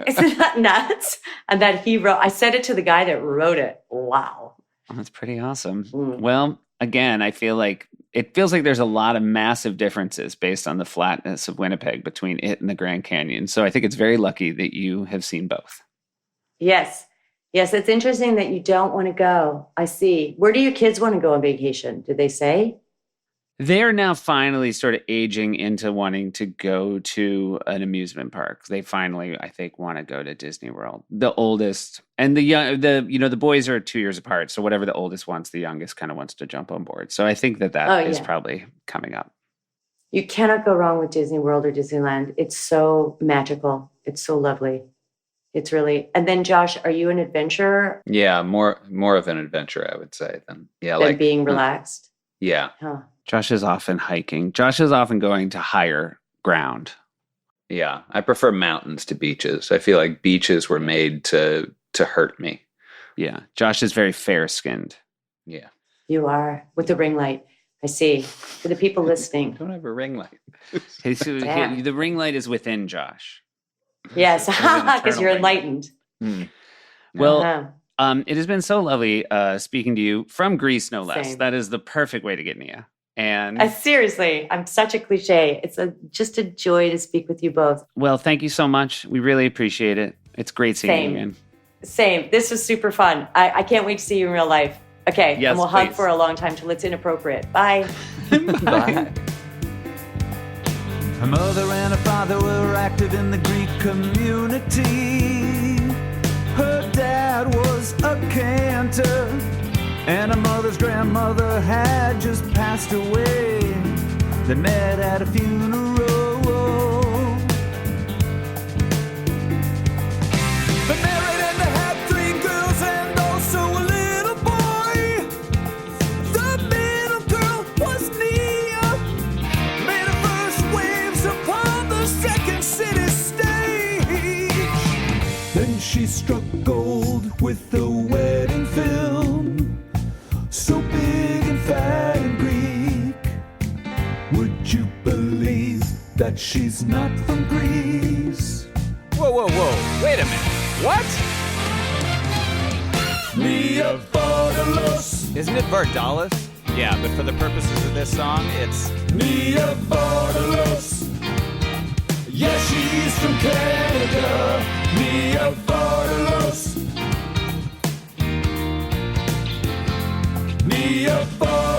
Isn't that nuts? And that he wrote, I said it to the guy that wrote it. Wow. That's pretty awesome. Mm. Well, again, it feels like there's a lot of massive differences based on the flatness of Winnipeg between it and the Grand Canyon. So I think it's very lucky that you have seen both. Yes. Yes, it's interesting that you don't want to go. I see. Where do your kids want to go on vacation? Did they say? They're now finally sort of aging into wanting to go to an amusement park. They finally, I think, want to go to Disney World. The oldest and the young, the boys are 2 years apart. So whatever the oldest wants, the youngest kind of wants to jump on board. So I think that is probably coming up. You cannot go wrong with Disney World or Disneyland. It's so magical. It's so lovely. It's really. And then, Josh, are you an adventurer? Yeah, more of an adventure, I would say, than being relaxed. Yeah. Huh. Josh is often hiking. Josh is often going to higher ground. Yeah, I prefer mountains to beaches. I feel like beaches were made to hurt me. Yeah, Josh is very fair-skinned. Yeah. You are, with the ring light. I see. For the people listening. Don't have a ring light. Damn. The ring light is within Josh. Yes, There's an because eternal you're ring light. enlightened. Well, Uh-huh. it has been so lovely speaking to you from Greece, no less. Same. That is the perfect way to get Nia. And Seriously, I'm such a cliche. It's just a joy to speak with you both. well, thank you so much. We really appreciate it. It's great seeing Same. you again. Same. This was super fun. I can't wait to see you in real life. Okay. Yes, and we'll hug please. for a long time till it's inappropriate. Bye. Bye. Her mother and her father were active in the Greek community. Her dad was a cantor, and her mother's grandmother had just passed away. They met at a funeral. They married and they had 3 girls and also a little boy. The middle girl was Nia. Made her first waves upon the second city stage. Then she struck gold with the wedding film. So big and fat and Greek. Would you believe that she's not from Greece? Whoa. Wait a minute. What? Nia Vardalos. Isn't it Vardalos? Yeah, but for the purposes of this song, it's Nia Vardalos. Yeah, she's from Canada. Nia Vardalos. Nia Vardalos.